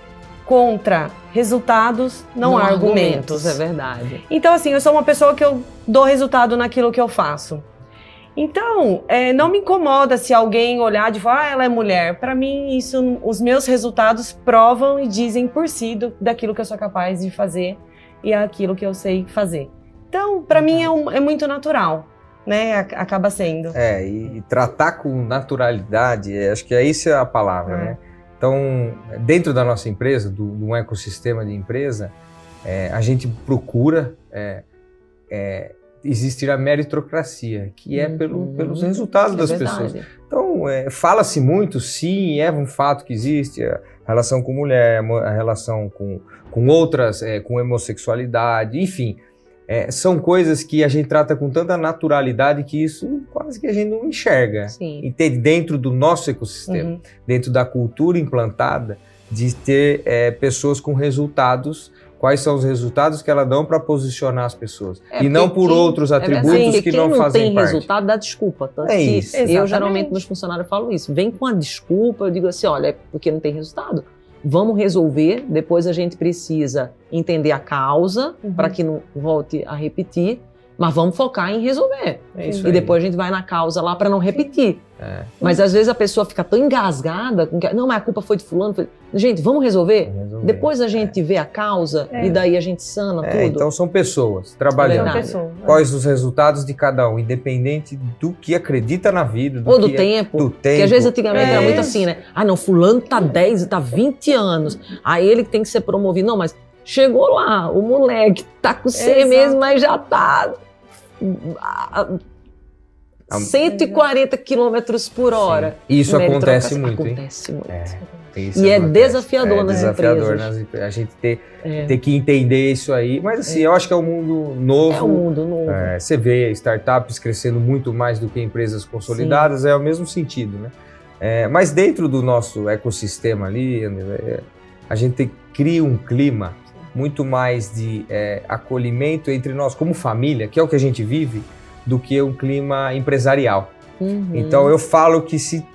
Contra resultados, não há argumentos. É verdade. Então, assim, eu sou uma pessoa que eu dou resultado naquilo que eu faço. Então, não me incomoda se alguém olhar e falar, ela é mulher. Para mim, os meus resultados provam e dizem por si daquilo que eu sou capaz de fazer e aquilo que eu sei fazer. Então, para mim, é muito natural, né? Acaba sendo. E tratar com naturalidade, acho que isso é a palavra, né? Então, dentro da nossa empresa, de um ecossistema de empresa, a gente procura existir a meritocracia, que é pelos resultados das pessoas. Então, fala-se muito, sim, é um fato que existe a relação com mulher, a relação com outras, com homossexualidade, enfim. São coisas que a gente trata com tanta naturalidade que isso quase que a gente não enxerga. Entende? Dentro do nosso ecossistema, dentro da cultura implantada de ter pessoas com resultados quais são os resultados que ela dão para posicionar as pessoas. É, E não porque por quem- outros atributos Assim, que quem não fazem tem parte. resultado dá desculpa. Tanto É que isso. eu Exatamente. geralmente nos funcionários falo isso. Vem com a desculpa, eu digo assim, olha, é porque não tem resultado. Vamos resolver, depois a gente precisa entender a causa para que não volte a repetir, mas vamos focar em resolver. É isso E aí. depois a gente vai na causa lá para não repetir. É. Mas às vezes a pessoa fica tão engasgada com que, não, mas a culpa foi de fulano. Gente, vamos resolver? Vamos resolver. Depois a gente vê a causa e daí a gente sana tudo. Então são pessoas trabalhando. Verdade. Pessoa. Quais os resultados de cada um, independente do que acredita na vida, Ou do que tempo. do Porque às vezes antigamente era É muito isso. assim, né? Ah, não, fulano tá 10, tá 20 anos. Aí ele que tem que ser promovido. Não, mas chegou lá, o moleque tá com C Exato. mesmo, mas já tá 140 quilômetros por hora. Sim. Isso acontece Meritocracia. muito, hein? Acontece muito. Isso E é acontece. desafiador nas desafiador empresas. A gente ter É. que entender isso aí. Mas assim, eu acho que é um mundo novo. É um mundo novo. Você vê startups crescendo muito mais do que empresas consolidadas, é o mesmo sentido, né? Mas dentro do nosso ecossistema ali, André, a gente cria um clima muito mais de acolhimento entre nós como família, que é o que a gente vive, do que um clima empresarial. Uhum. Então eu falo que se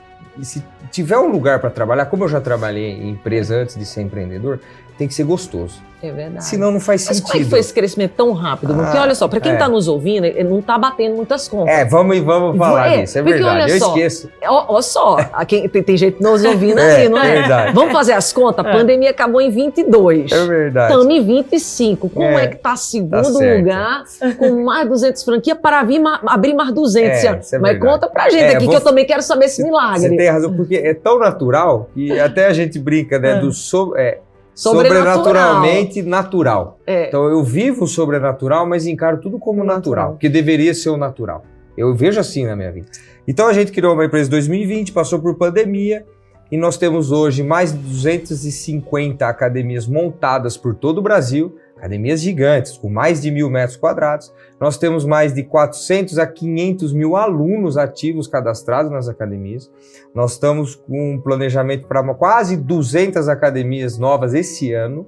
tiver um lugar para trabalhar, como eu já trabalhei em empresa antes de ser empreendedor, tem que ser gostoso. É verdade. Senão não faz Mas sentido. como é que foi esse crescimento tão rápido? Porque olha só, para quem está nos ouvindo, ele não está batendo muitas contas. Vamos falar É, disso, é porque verdade. olha Eu só, esqueço. Olha só, tem gente nos ouvindo aí, não é? Verdade. Vamos fazer as contas? A pandemia acabou em 22. É verdade. Estamos em 25. Como é que está segundo certo. lugar, com mais 200 franquias, para abrir mais 200? Isso é Mas verdade. conta pra gente aqui, vou- que eu também quero saber esse Você milagre. tem razão, porque é tão natural que até a gente brinca, né, do sobrenaturalmente natural. É. Então eu vivo o sobrenatural, mas encaro tudo como natural, que deveria ser o natural. Eu vejo assim na minha vida. Então a gente criou uma empresa em 2020, passou por pandemia, e nós temos hoje mais de 250 academias montadas por todo o Brasil, academias gigantes, com mais de 1.000 metros quadrados. Nós temos mais de 400 a 500 mil alunos ativos cadastrados nas academias. Nós estamos com um planejamento para quase 200 academias novas esse ano.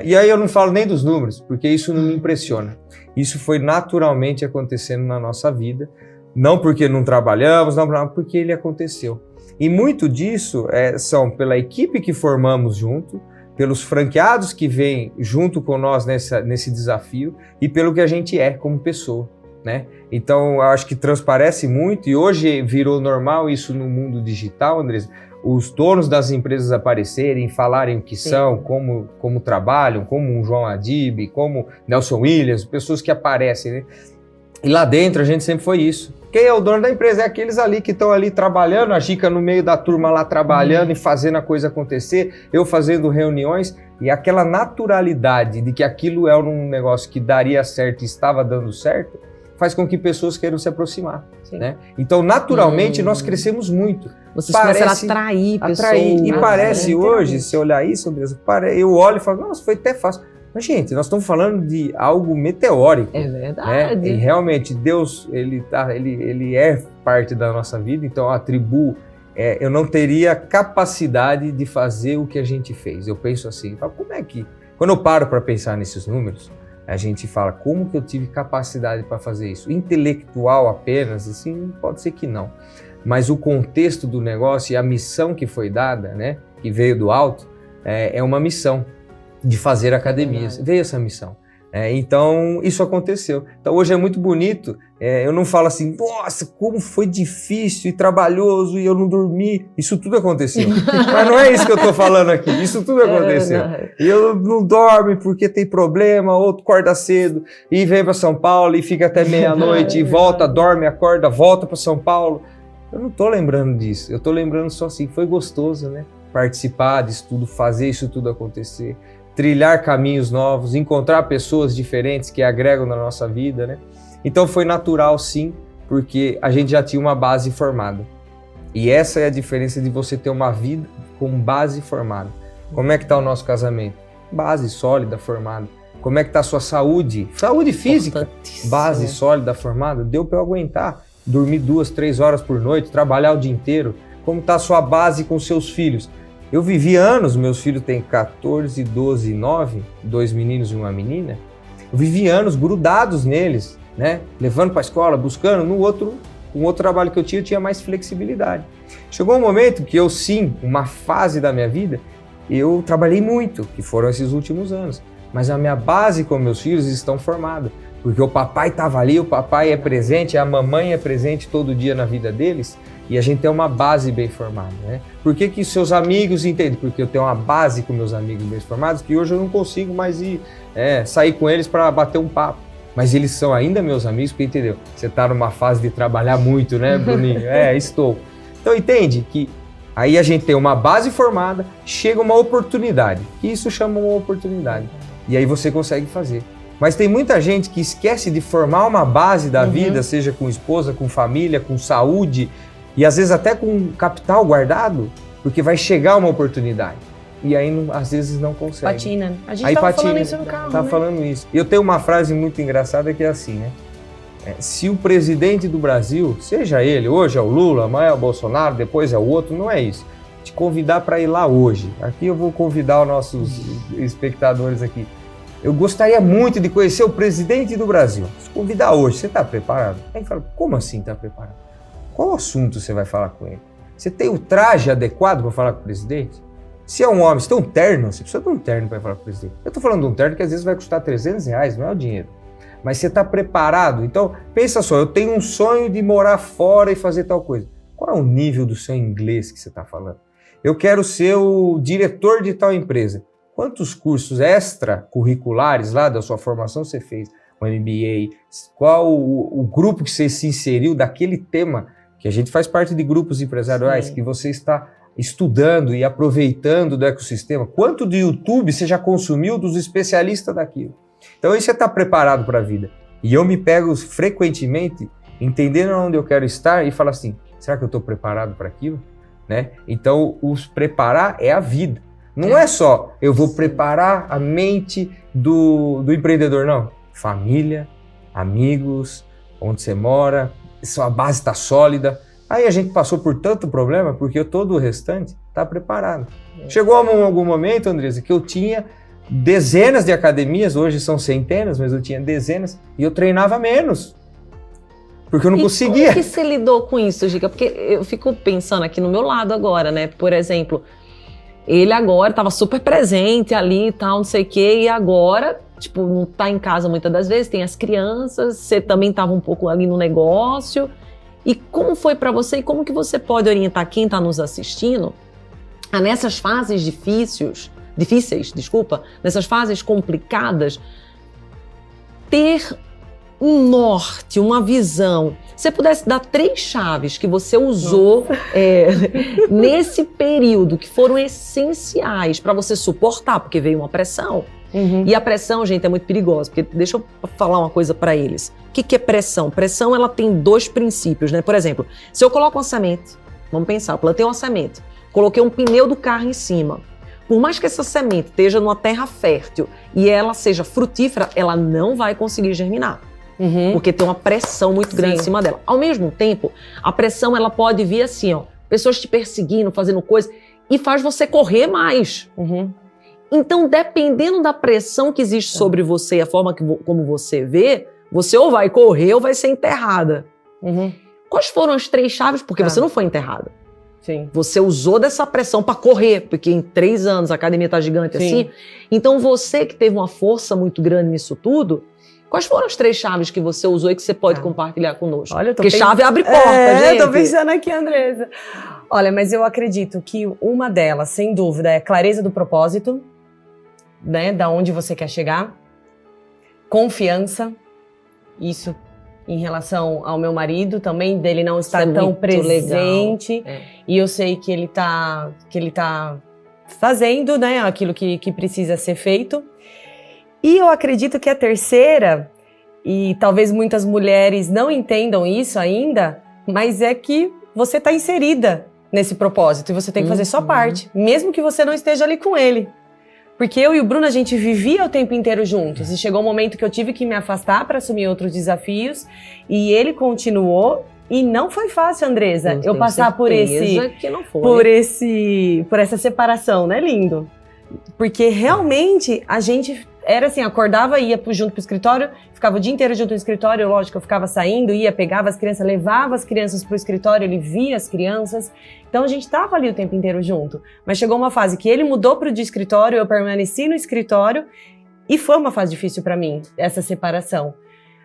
E aí eu não falo nem dos números, porque isso não me impressiona. Isso foi naturalmente acontecendo na nossa vida, não porque não trabalhamos, não porque ele aconteceu. E muito disso são pela equipe que formamos junto, pelos franqueados que vêm junto com nós nesse desafio e pelo que a gente é como pessoa, né? Então, eu acho que transparece muito e hoje virou normal isso no mundo digital, Andressa, os donos das empresas aparecerem, falarem o que são, como trabalham, como um João Adib, como Nelson Williams, pessoas que aparecem, né? E lá dentro a gente sempre foi isso. Quem é o dono da empresa? É aqueles ali que estão ali trabalhando, a Gica no meio da turma lá trabalhando e fazendo a coisa acontecer, eu fazendo reuniões, e aquela naturalidade de que aquilo é um negócio que daria certo e estava dando certo, faz com que pessoas queiram se aproximar, né? Então, naturalmente, nós crescemos muito. Vocês começaram a atrair pessoas. E parece né? hoje, se olhar isso, Andressa, eu olho e falo, nossa, foi até fácil. Mas, gente, nós estamos falando de algo meteórico. É Né? verdade. E realmente, Deus, ele é parte da nossa vida, então eu atribuo, eu não teria capacidade de fazer o que a gente fez. Eu penso assim, como é que... Quando eu paro para pensar nesses números, a gente fala, como que eu tive capacidade para fazer isso? Intelectual apenas, assim, pode ser que não. Mas o contexto do negócio e a missão que foi dada, né, que veio do alto, é uma missão de fazer academias. Veio essa missão. Então, isso aconteceu. Então, hoje é muito bonito. Eu não falo assim, nossa, como foi difícil e trabalhoso e eu não dormi. Isso tudo aconteceu. Mas não é isso que eu estou falando aqui. Isso tudo aconteceu. E eu não dorme porque tem problema, outro acorda cedo e vem para São Paulo e fica até meia-noite e volta, dorme, acorda, volta para São Paulo. Eu não estou lembrando disso. Eu estou lembrando só assim, foi gostoso, né? Participar disso tudo, fazer isso tudo acontecer. Trilhar caminhos novos, encontrar pessoas diferentes que agregam na nossa vida, né? Então foi natural, sim, porque a gente já tinha uma base formada. E essa é a diferença de você ter uma vida com base formada. Como é que está o nosso casamento? Base sólida, formada. Como é que está a sua saúde? Saúde física, base sólida, formada. Deu para eu aguentar. Dormir 2, 3 horas por noite, trabalhar o dia inteiro. Como está a sua base com seus filhos? Eu vivi anos, meus filhos têm 14, 12 e 9, 2 meninos e uma menina. Eu vivi anos grudados neles, né? Levando para a escola, buscando. Um outro trabalho que eu tinha mais flexibilidade. Chegou um momento que eu, sim, uma fase da minha vida, eu trabalhei muito, que foram esses últimos anos. Mas a minha base com meus filhos estão formadas. Porque o papai estava ali, o papai é presente, a mamãe é presente todo dia na vida deles. E a gente tem uma base bem formada, né? Por que seus amigos entendem? Porque eu tenho uma base com meus amigos bem formados, que hoje eu não consigo mais sair com eles para bater um papo. Mas eles são ainda meus amigos, porque entendeu? Você está numa fase de trabalhar muito, né, Bruninho? Estou. Então entende que aí a gente tem uma base formada, chega uma oportunidade, que isso chama uma oportunidade. E aí você consegue fazer. Mas tem muita gente que esquece de formar uma base da vida, seja com esposa, com família, com saúde, e às vezes até com capital guardado, porque vai chegar uma oportunidade. E aí, às vezes, não consegue. Patina. A gente estava falando isso no carro, Tá falando isso. Eu tenho uma frase muito engraçada que é assim, né? Se o presidente do Brasil, seja ele, hoje é o Lula, amanhã é o Bolsonaro, depois é o outro, não é isso. Te convidar para ir lá hoje. Aqui eu vou convidar os nossos espectadores aqui. Eu gostaria muito de conhecer o presidente do Brasil. Se convidar hoje, você está preparado? Aí fala, como assim está preparado? Qual assunto você vai falar com ele? Você tem o traje adequado para falar com o presidente? Se é um homem, você tem um terno, você precisa de um terno para falar com o presidente. Eu estou falando de um terno que às vezes vai custar R$300, não é o dinheiro. Mas você está preparado? Então, pensa só, eu tenho um sonho de morar fora e fazer tal coisa. Qual é o nível do seu inglês que você está falando? Eu quero ser o diretor de tal empresa. Quantos cursos extracurriculares lá da sua formação você fez? O MBA? Qual o grupo que você se inseriu daquele tema? Que a gente faz parte de grupos empresariais, que você está estudando e aproveitando do ecossistema. Quanto do YouTube você já consumiu dos especialistas daquilo? Então aí você está preparado para a vida. E eu me pego frequentemente entendendo onde eu quero estar e falo assim, será que eu estou preparado para aquilo? Né? Então os preparar é a vida. Não é só eu vou preparar a mente do empreendedor, não. Família, amigos, onde você mora, sua base está sólida. Aí a gente passou por tanto problema porque todo o restante está preparado. Chegou algum momento, Andresa, que eu tinha dezenas de academias, hoje são centenas, mas eu tinha dezenas, e eu treinava menos. Porque eu não conseguia. Como que você lidou com isso, Gica? Porque eu fico pensando aqui no meu lado agora, né? Por exemplo, ele agora estava super presente ali e tal, não sei o quê, e agora, tipo, não tá em casa muitas das vezes, tem as crianças, você também estava um pouco ali no negócio. E como foi para você e como que você pode orientar quem está nos assistindo a nessas fases difíceis, nessas fases complicadas, ter um norte, uma visão. Se você pudesse dar 3 chaves que você usou nesse período, que foram essenciais para você suportar, porque veio uma pressão. E a pressão, gente, é muito perigosa, porque deixa eu falar uma coisa para eles. O que é pressão? Pressão, ela tem 2 princípios, né? Por exemplo, se eu coloco uma semente, vamos pensar, eu plantei uma semente, coloquei um pneu do carro em cima. Por mais que essa semente esteja numa terra fértil e ela seja frutífera, ela não vai conseguir germinar. Porque tem uma pressão muito grande em cima dela. Ao mesmo tempo, a pressão ela pode vir assim, ó, pessoas te perseguindo, fazendo coisa, e faz você correr mais. Então, dependendo da pressão que existe sobre você, a forma como você vê, você ou vai correr ou vai ser enterrada. Quais foram as 3 chaves? Porque você não foi enterrada. Sim. Você usou dessa pressão para correr, porque em 3 anos a academia tá gigante assim. Então, você que teve uma força muito grande nisso tudo, quais foram as 3 chaves que você usou e que você pode compartilhar conosco? Olha, porque chave abre porta, gente. Eu tô pensando aqui, Andresa. Olha, mas eu acredito que uma delas, sem dúvida, é clareza do propósito, né? Da onde você quer chegar. Confiança. Isso em relação ao meu marido também, dele não estar tão presente. E eu sei que ele tá fazendo, né? Aquilo que precisa ser feito. E eu acredito que a terceira, e talvez muitas mulheres não entendam isso ainda, mas é que você está inserida nesse propósito e você tem que fazer sua parte, mesmo que você não esteja ali com ele. Porque eu e o Bruno, a gente vivia o tempo inteiro juntos. E chegou um momento que eu tive que me afastar para assumir outros desafios. E ele continuou E não foi fácil, Andresa, Eu eu tenho passar por certeza que não foi. por essa separação, né, lindo? Porque realmente a gente era assim, acordava, ia junto pro escritório, ficava o dia inteiro junto no escritório, lógico, eu ficava saindo, ia, pegava as crianças, levava as crianças pro escritório, ele via as crianças, então a gente tava ali o tempo inteiro junto. Mas chegou uma fase que ele mudou pro de escritório, eu permaneci no escritório, e foi uma fase difícil para mim, essa separação.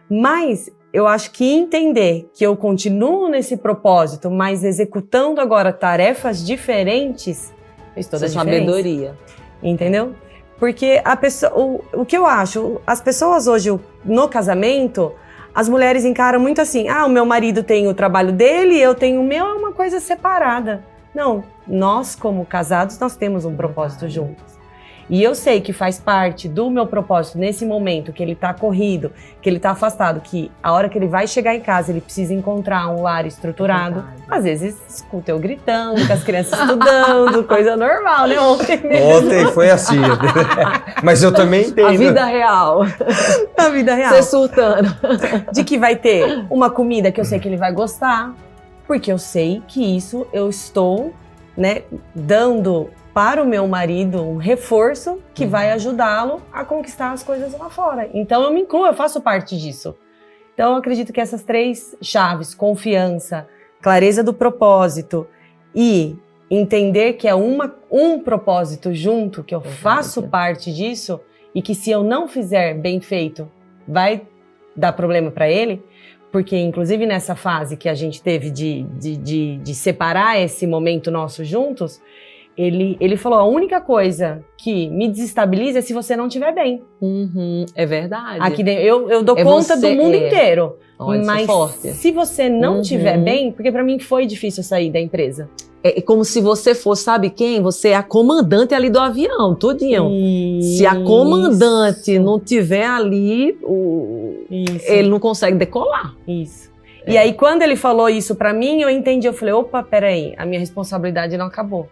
Mas eu acho que entender que eu continuo nesse propósito, mas executando agora tarefas diferentes, fez toda a Essa diferença. sabedoria. Entendeu? Porque a pessoa, o que eu acho, as pessoas hoje no casamento, as mulheres encaram muito assim, o meu marido tem o trabalho dele, eu tenho o meu, é uma coisa separada. Não, nós como casados, nós temos um propósito juntos. E eu sei que faz parte do meu propósito nesse momento, que ele tá corrido, que ele tá afastado, que a hora que ele vai chegar em casa, ele precisa encontrar um lar estruturado. Às vezes, escuta eu gritando, com as crianças estudando, coisa normal, né? Ontem foi assim. Mas eu também entendo. A vida real. A vida real. Você surtando. De que vai ter uma comida que eu sei que ele vai gostar, porque eu sei que isso eu estou, né, dando para o meu marido um reforço que vai ajudá-lo a conquistar as coisas lá fora. Então eu me incluo, eu faço parte disso. Então eu acredito que essas 3 chaves, confiança, clareza do propósito e entender que é um propósito junto, que eu faço parte disso e que se eu não fizer bem feito, vai dar problema para ele, porque inclusive nessa fase que a gente teve de separar esse momento nosso juntos, ele falou, a única coisa que me desestabiliza é se você não estiver bem. É verdade. Aqui dentro, eu dou conta do mundo inteiro. Olha, mas forte. se você não estiver bem, porque para mim foi difícil sair da empresa. É como se você fosse, sabe quem? Você é a comandante ali do avião, tudinho. Se a comandante não tiver ali, ele não consegue decolar. Isso. E aí, quando ele falou isso pra mim, eu entendi. Eu falei, opa, peraí, a minha responsabilidade não acabou.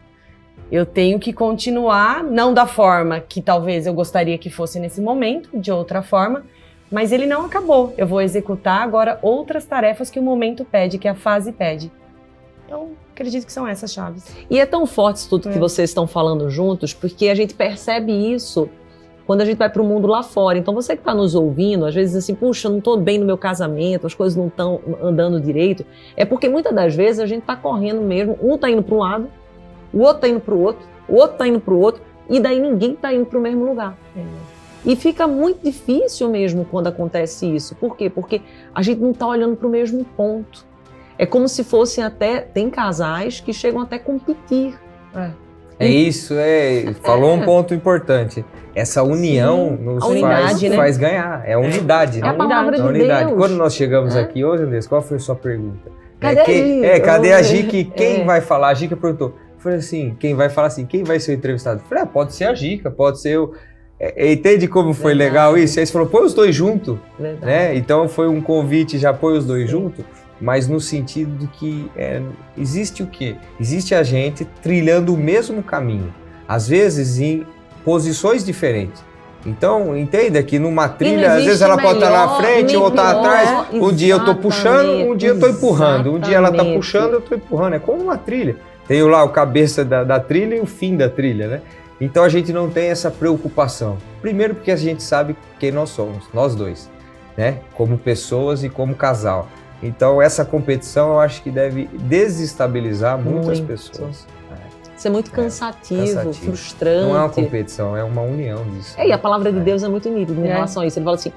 Eu tenho que continuar, não da forma que talvez eu gostaria que fosse nesse momento, de outra forma, mas ele não acabou. Eu vou executar agora outras tarefas que o momento pede, que a fase pede. Eu acredito que são essas chaves. E é tão forte isso tudo que vocês estão falando juntos, porque a gente percebe isso quando a gente vai para o mundo lá fora. Então você que está nos ouvindo, às vezes assim, puxa, não estou bem no meu casamento, as coisas não estão andando direito. É porque muitas das vezes a gente está correndo mesmo, um está indo para um lado, o outro está indo para o outro, o outro está indo para o outro, e daí ninguém está indo para o mesmo lugar. E fica muito difícil mesmo quando acontece isso. Por quê? Porque a gente não está olhando para o mesmo ponto. É como se fossem até... Tem casais que chegam até a competir. Isso, falou um ponto importante. Essa união nos faz ganhar. É a unidade, né? É a palavra de unidade. Deus. Quando nós chegamos aqui hoje, Andrés, qual foi a sua pergunta? Cadê a Gica? Quem vai falar? A Gica perguntou. Eu falei assim, quem vai falar assim? Quem vai ser o entrevistado? Eu falei, pode ser a Gica, pode ser eu. Entende como foi legal isso? Aí você falou, põe os dois juntos. Né? Então foi um convite, já põe os dois juntos, mas no sentido de que existe o quê? Existe a gente trilhando o mesmo caminho, às vezes em posições diferentes. Então, entenda que numa trilha, às vezes ela pode estar na frente ou estar atrás. Um dia eu estou puxando, um dia eu estou empurrando. Um dia ela está puxando, eu estou empurrando. É como uma trilha. Tenho lá o cabeça da trilha e o fim da trilha, né? Então a gente não tem essa preocupação. Primeiro porque a gente sabe quem nós somos, nós dois, né? Como pessoas e como casal. Então essa competição eu acho que deve desestabilizar muitas pessoas. Isso é muito cansativo, frustrante. Não é uma competição, é uma união disso. E a palavra de Deus é muito nítida em relação a isso. Ele fala assim,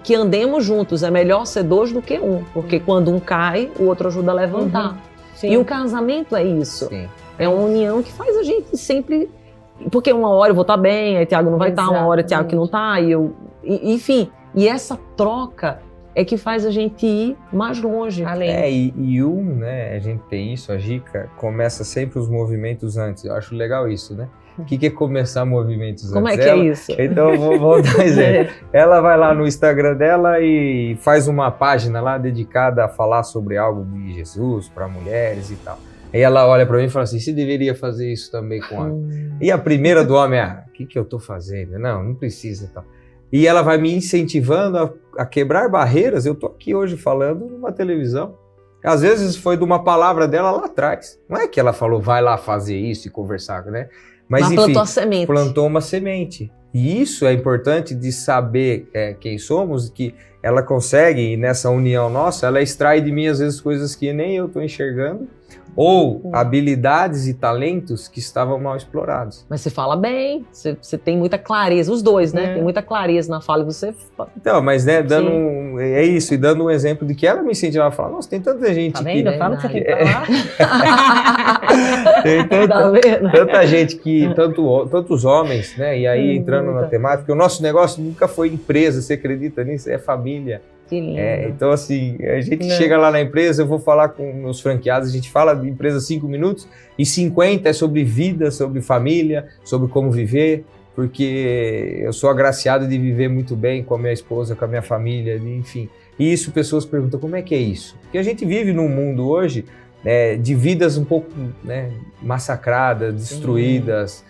que andemos juntos, é melhor ser 2 do que 1. Porque quando um cai, o outro ajuda a levantar. E o casamento é isso. Sim. É uma união que faz a gente sempre... Porque uma hora eu vou estar bem, aí Tiago não vai estar, uma hora Tiago que não está, enfim. E essa troca é que faz a gente ir mais longe. Além. Né, a gente tem isso, a Gica começa sempre os movimentos antes. Eu acho legal isso, né? O que é começar movimentos antes? Como é que é isso? Então, vou dar um exemplo. Ela vai lá no Instagram dela e faz uma página lá dedicada a falar sobre algo de Jesus para mulheres e tal. Aí ela olha para mim e fala assim, você deveria fazer isso também com ela. E a primeira do homem é, o que eu tô fazendo? Não precisa e tal. E ela vai me incentivando a quebrar barreiras. Eu tô aqui hoje falando numa televisão, Às vezes foi de uma palavra dela lá atrás. Não é que ela falou, vai lá fazer isso e conversar, né? Mas enfim, plantou a semente. Plantou uma semente. E isso é importante de saber quem somos, que ela consegue, e nessa união nossa, ela extrai de mim às vezes coisas que nem eu estou enxergando, ou habilidades e talentos que estavam mal explorados. Mas você fala bem, você tem muita clareza, os dois, né? Tem muita clareza na fala e você... Então, mas né, é isso, e dando um exemplo de que ela me incentivava a falar, nossa, tem tanta gente tá vendo? que... Fala o que você tem que falar. Tem tanta gente que, tantos homens, né? E aí entrando na temática, porque o nosso negócio nunca foi empresa, você acredita nisso? É família. Que lindo. Então, assim, a gente chega lá na empresa, eu vou falar com meus franqueados, a gente fala de empresa 5 minutos e 50 é sobre vida, sobre família, sobre como viver, porque eu sou agraciado de viver muito bem com a minha esposa, com a minha família, enfim. E isso, pessoas perguntam, como é que é isso? Porque a gente vive num mundo hoje de vidas um pouco massacradas, destruídas,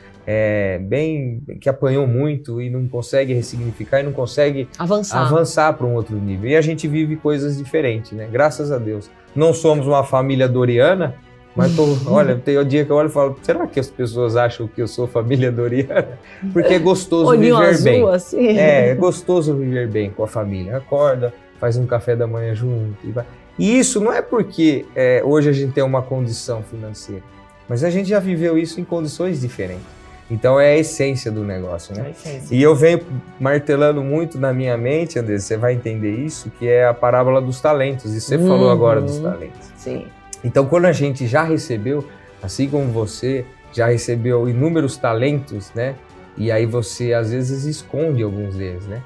que apanhou muito e não consegue ressignificar e não consegue avançar para um outro nível. E a gente vive coisas diferentes, né? Graças a Deus. Não somos uma família doriana, mas olha, tem um dia que eu olho e falo, será que as pessoas acham que eu sou família doriana? Porque é gostoso Olhinho viver azul, bem. Assim. É gostoso viver bem com a família. Acorda, faz um café da manhã junto e vai. E isso não é porque hoje a gente tem uma condição financeira, mas a gente já viveu isso em condições diferentes. Então é a essência do negócio, né? E eu venho martelando muito na minha mente, André, você vai entender isso, que é a parábola dos talentos. E você falou agora dos talentos. Sim. Então quando a gente já recebeu, assim como você, já recebeu inúmeros talentos, né? E aí você às vezes esconde alguns deles, né?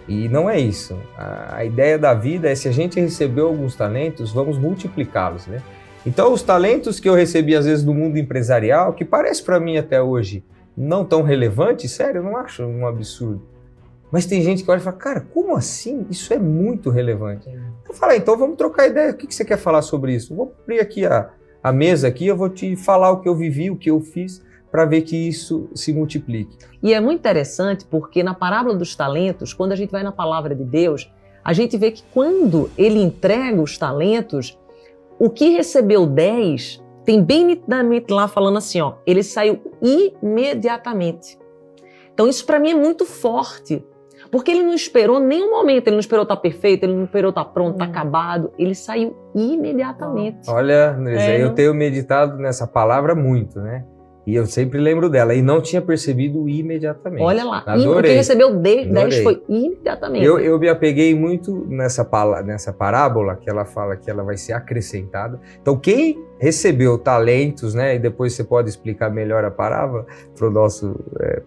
E não é isso. A ideia da vida é, se a gente recebeu alguns talentos, vamos multiplicá-los, né? Então os talentos que eu recebi às vezes do mundo empresarial, que parece para mim até hoje não tão relevante, sério, eu não acho um absurdo. Mas tem gente que olha e fala, cara, como assim? Isso é muito relevante. Eu falo, então vamos trocar ideia, o que você quer falar sobre isso? Eu vou abrir aqui a mesa aqui, eu vou te falar o que eu vivi, o que eu fiz, para ver que isso se multiplique. E é muito interessante porque na parábola dos talentos, quando a gente vai na palavra de Deus, a gente vê que quando ele entrega os talentos, o que recebeu 10... tem bem nitidamente lá falando assim, ó, ele saiu imediatamente. Então isso para mim é muito forte, porque ele não esperou nenhum momento, ele não esperou estar perfeito, ele não esperou estar pronto, estar acabado, ele saiu imediatamente. Olha, Andresa, eu tenho meditado nessa palavra muito, né? E eu sempre lembro dela, e não tinha percebido imediatamente. Olha lá, Adorei. O que recebeu 10 foi imediatamente. Eu me apeguei muito nessa parábola, que ela fala que ela vai ser acrescentada. Então quem recebeu talentos, né, e depois você pode explicar melhor a parábola para o nosso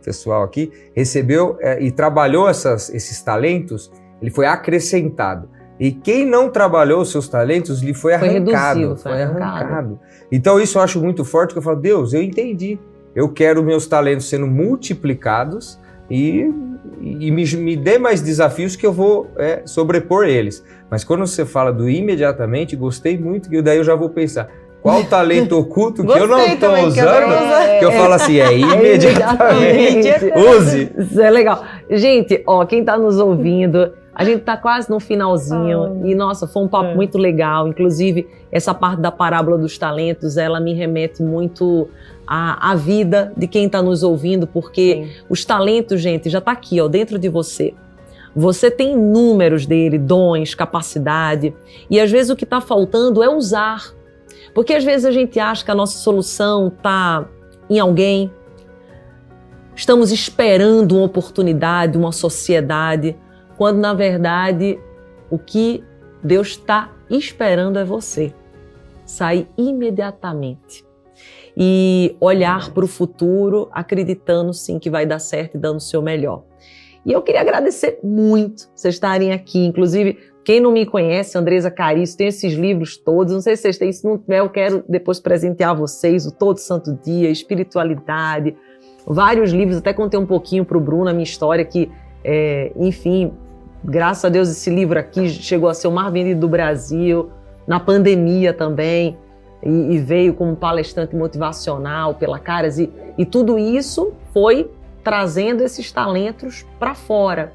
pessoal aqui, recebeu e trabalhou esses talentos, ele foi acrescentado. E quem não trabalhou os seus talentos, lhe foi arrancado. Foi arrancado. Então isso eu acho muito forte, que eu falo, Deus, eu entendi. Eu quero meus talentos sendo multiplicados e me dê mais desafios que eu vou sobrepor eles. Mas quando você fala do imediatamente, gostei muito, que daí eu já vou pensar, qual talento oculto que eu não estou usando, que eu falo assim, imediatamente. Use. Isso é legal. Gente, ó, quem está nos ouvindo... A gente está quase no finalzinho e, nossa, foi um papo muito legal. Inclusive, essa parte da parábola dos talentos, ela me remete muito à vida de quem está nos ouvindo, porque os talentos, gente, já está aqui, ó, dentro de você. Você tem inúmeros dele, dons, capacidade, e às vezes o que está faltando é usar. Porque às vezes a gente acha que a nossa solução está em alguém, estamos esperando uma oportunidade, uma sociedade, quando, na verdade, o que Deus está esperando é você. Sair imediatamente e olhar para o futuro acreditando, sim, que vai dar certo e dando o seu melhor. E eu queria agradecer muito vocês estarem aqui. Inclusive, quem não me conhece, Andresa Cariço, tem esses livros todos. Não sei se vocês têm, se não tiver, eu quero depois presentear vocês o Todo Santo Dia, Espiritualidade, vários livros. Até contei um pouquinho para o Bruno a minha história, que, enfim... Graças a Deus esse livro aqui chegou a ser o mais vendido do Brasil, na pandemia também, e veio como palestrante motivacional pela Caras, e tudo isso foi trazendo esses talentos para fora.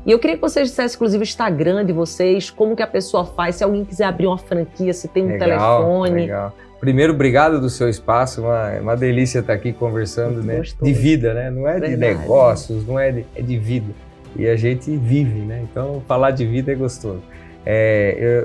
E eu queria que vocês dissessem, inclusive, o Instagram de vocês, como que a pessoa faz, se alguém quiser abrir uma franquia, se tem um telefone. Legal. Primeiro, obrigado do seu espaço, uma delícia estar aqui conversando, Muito né? gostoso. De vida, né? Não é de Verdade. negócios, não é é de vida. E a gente vive, né? Então, falar de vida é gostoso.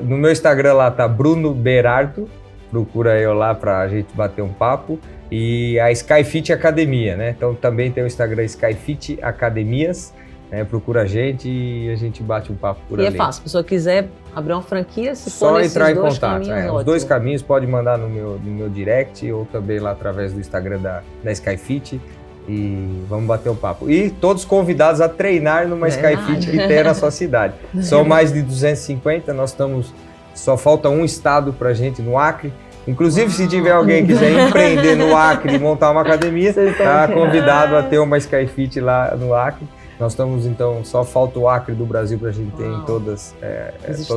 No meu Instagram lá tá Bruno Berardo, procura eu lá pra gente bater um papo. E a Skyfit Academia, né? Então, também tem o Instagram Skyfit Academias, né? Procura a gente e a gente bate um papo por E ali. é fácil, se a pessoa quiser abrir uma franquia, se for Só nesses entrar em dois contato. caminhos, Os ótimo. dois caminhos pode mandar no meu direct ou também lá através do Instagram da Skyfit e vamos bater um papo. E todos convidados a treinar numa Skyfit que tem na sua cidade. São mais de 250, nós estamos... Só falta um estado pra gente no Acre. Inclusive, se tiver alguém que quiser empreender no Acre e montar uma academia, está convidado a ter uma Skyfit lá no Acre. Nós estamos, então, só falta o Acre do Brasil para a gente ter em todos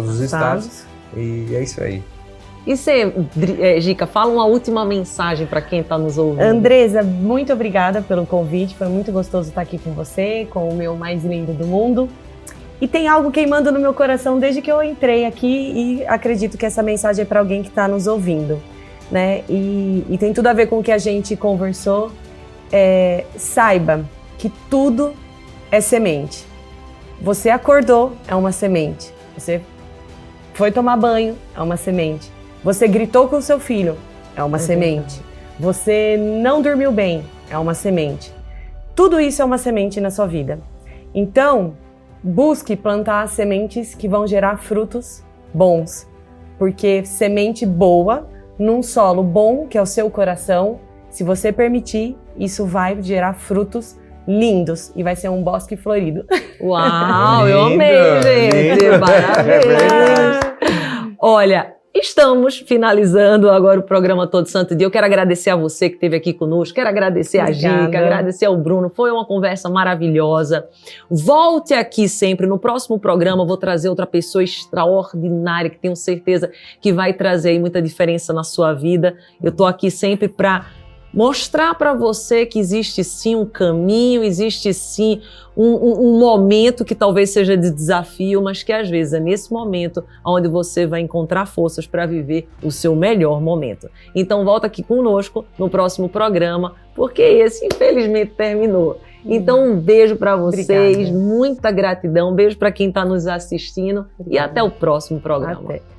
os estados. E é isso aí. E você, Gica, fala uma última mensagem para quem está nos ouvindo. Andresa, muito obrigada pelo convite. Foi muito gostoso estar aqui com você, com o meu mais lindo do mundo. E tem algo queimando no meu coração desde que eu entrei aqui e acredito que essa mensagem é para alguém que está nos ouvindo, né? E tem tudo a ver com o que a gente conversou. Saiba que tudo é semente. Você acordou, é uma semente. Você foi tomar banho, é uma semente. Você gritou com o seu filho, é uma semente. Você não dormiu bem, é uma semente. Tudo isso é uma semente na sua vida. Então, busque plantar sementes que vão gerar frutos bons. Porque semente boa, num solo bom, que é o seu coração, se você permitir, isso vai gerar frutos lindos e vai ser um bosque florido. Uau, eu Lindo, amei, gente. lindo. Parabéns. Olha, estamos finalizando agora o programa Todo Santo Dia. Eu quero agradecer a você que esteve aqui conosco, quero agradecer a Obrigada. Gica, agradecer ao Bruno. Foi uma conversa maravilhosa. Volte aqui sempre. No próximo programa eu vou trazer outra pessoa extraordinária que tenho certeza que vai trazer aí muita diferença na sua vida. Eu estou aqui sempre para mostrar para você que existe sim um caminho, existe sim um momento que talvez seja de desafio, mas que às vezes é nesse momento onde você vai encontrar forças para viver o seu melhor momento. Então volta aqui conosco no próximo programa, porque esse infelizmente terminou. Então um beijo para vocês, Obrigada. muita gratidão, um beijo para quem está nos assistindo e até o próximo programa. Até.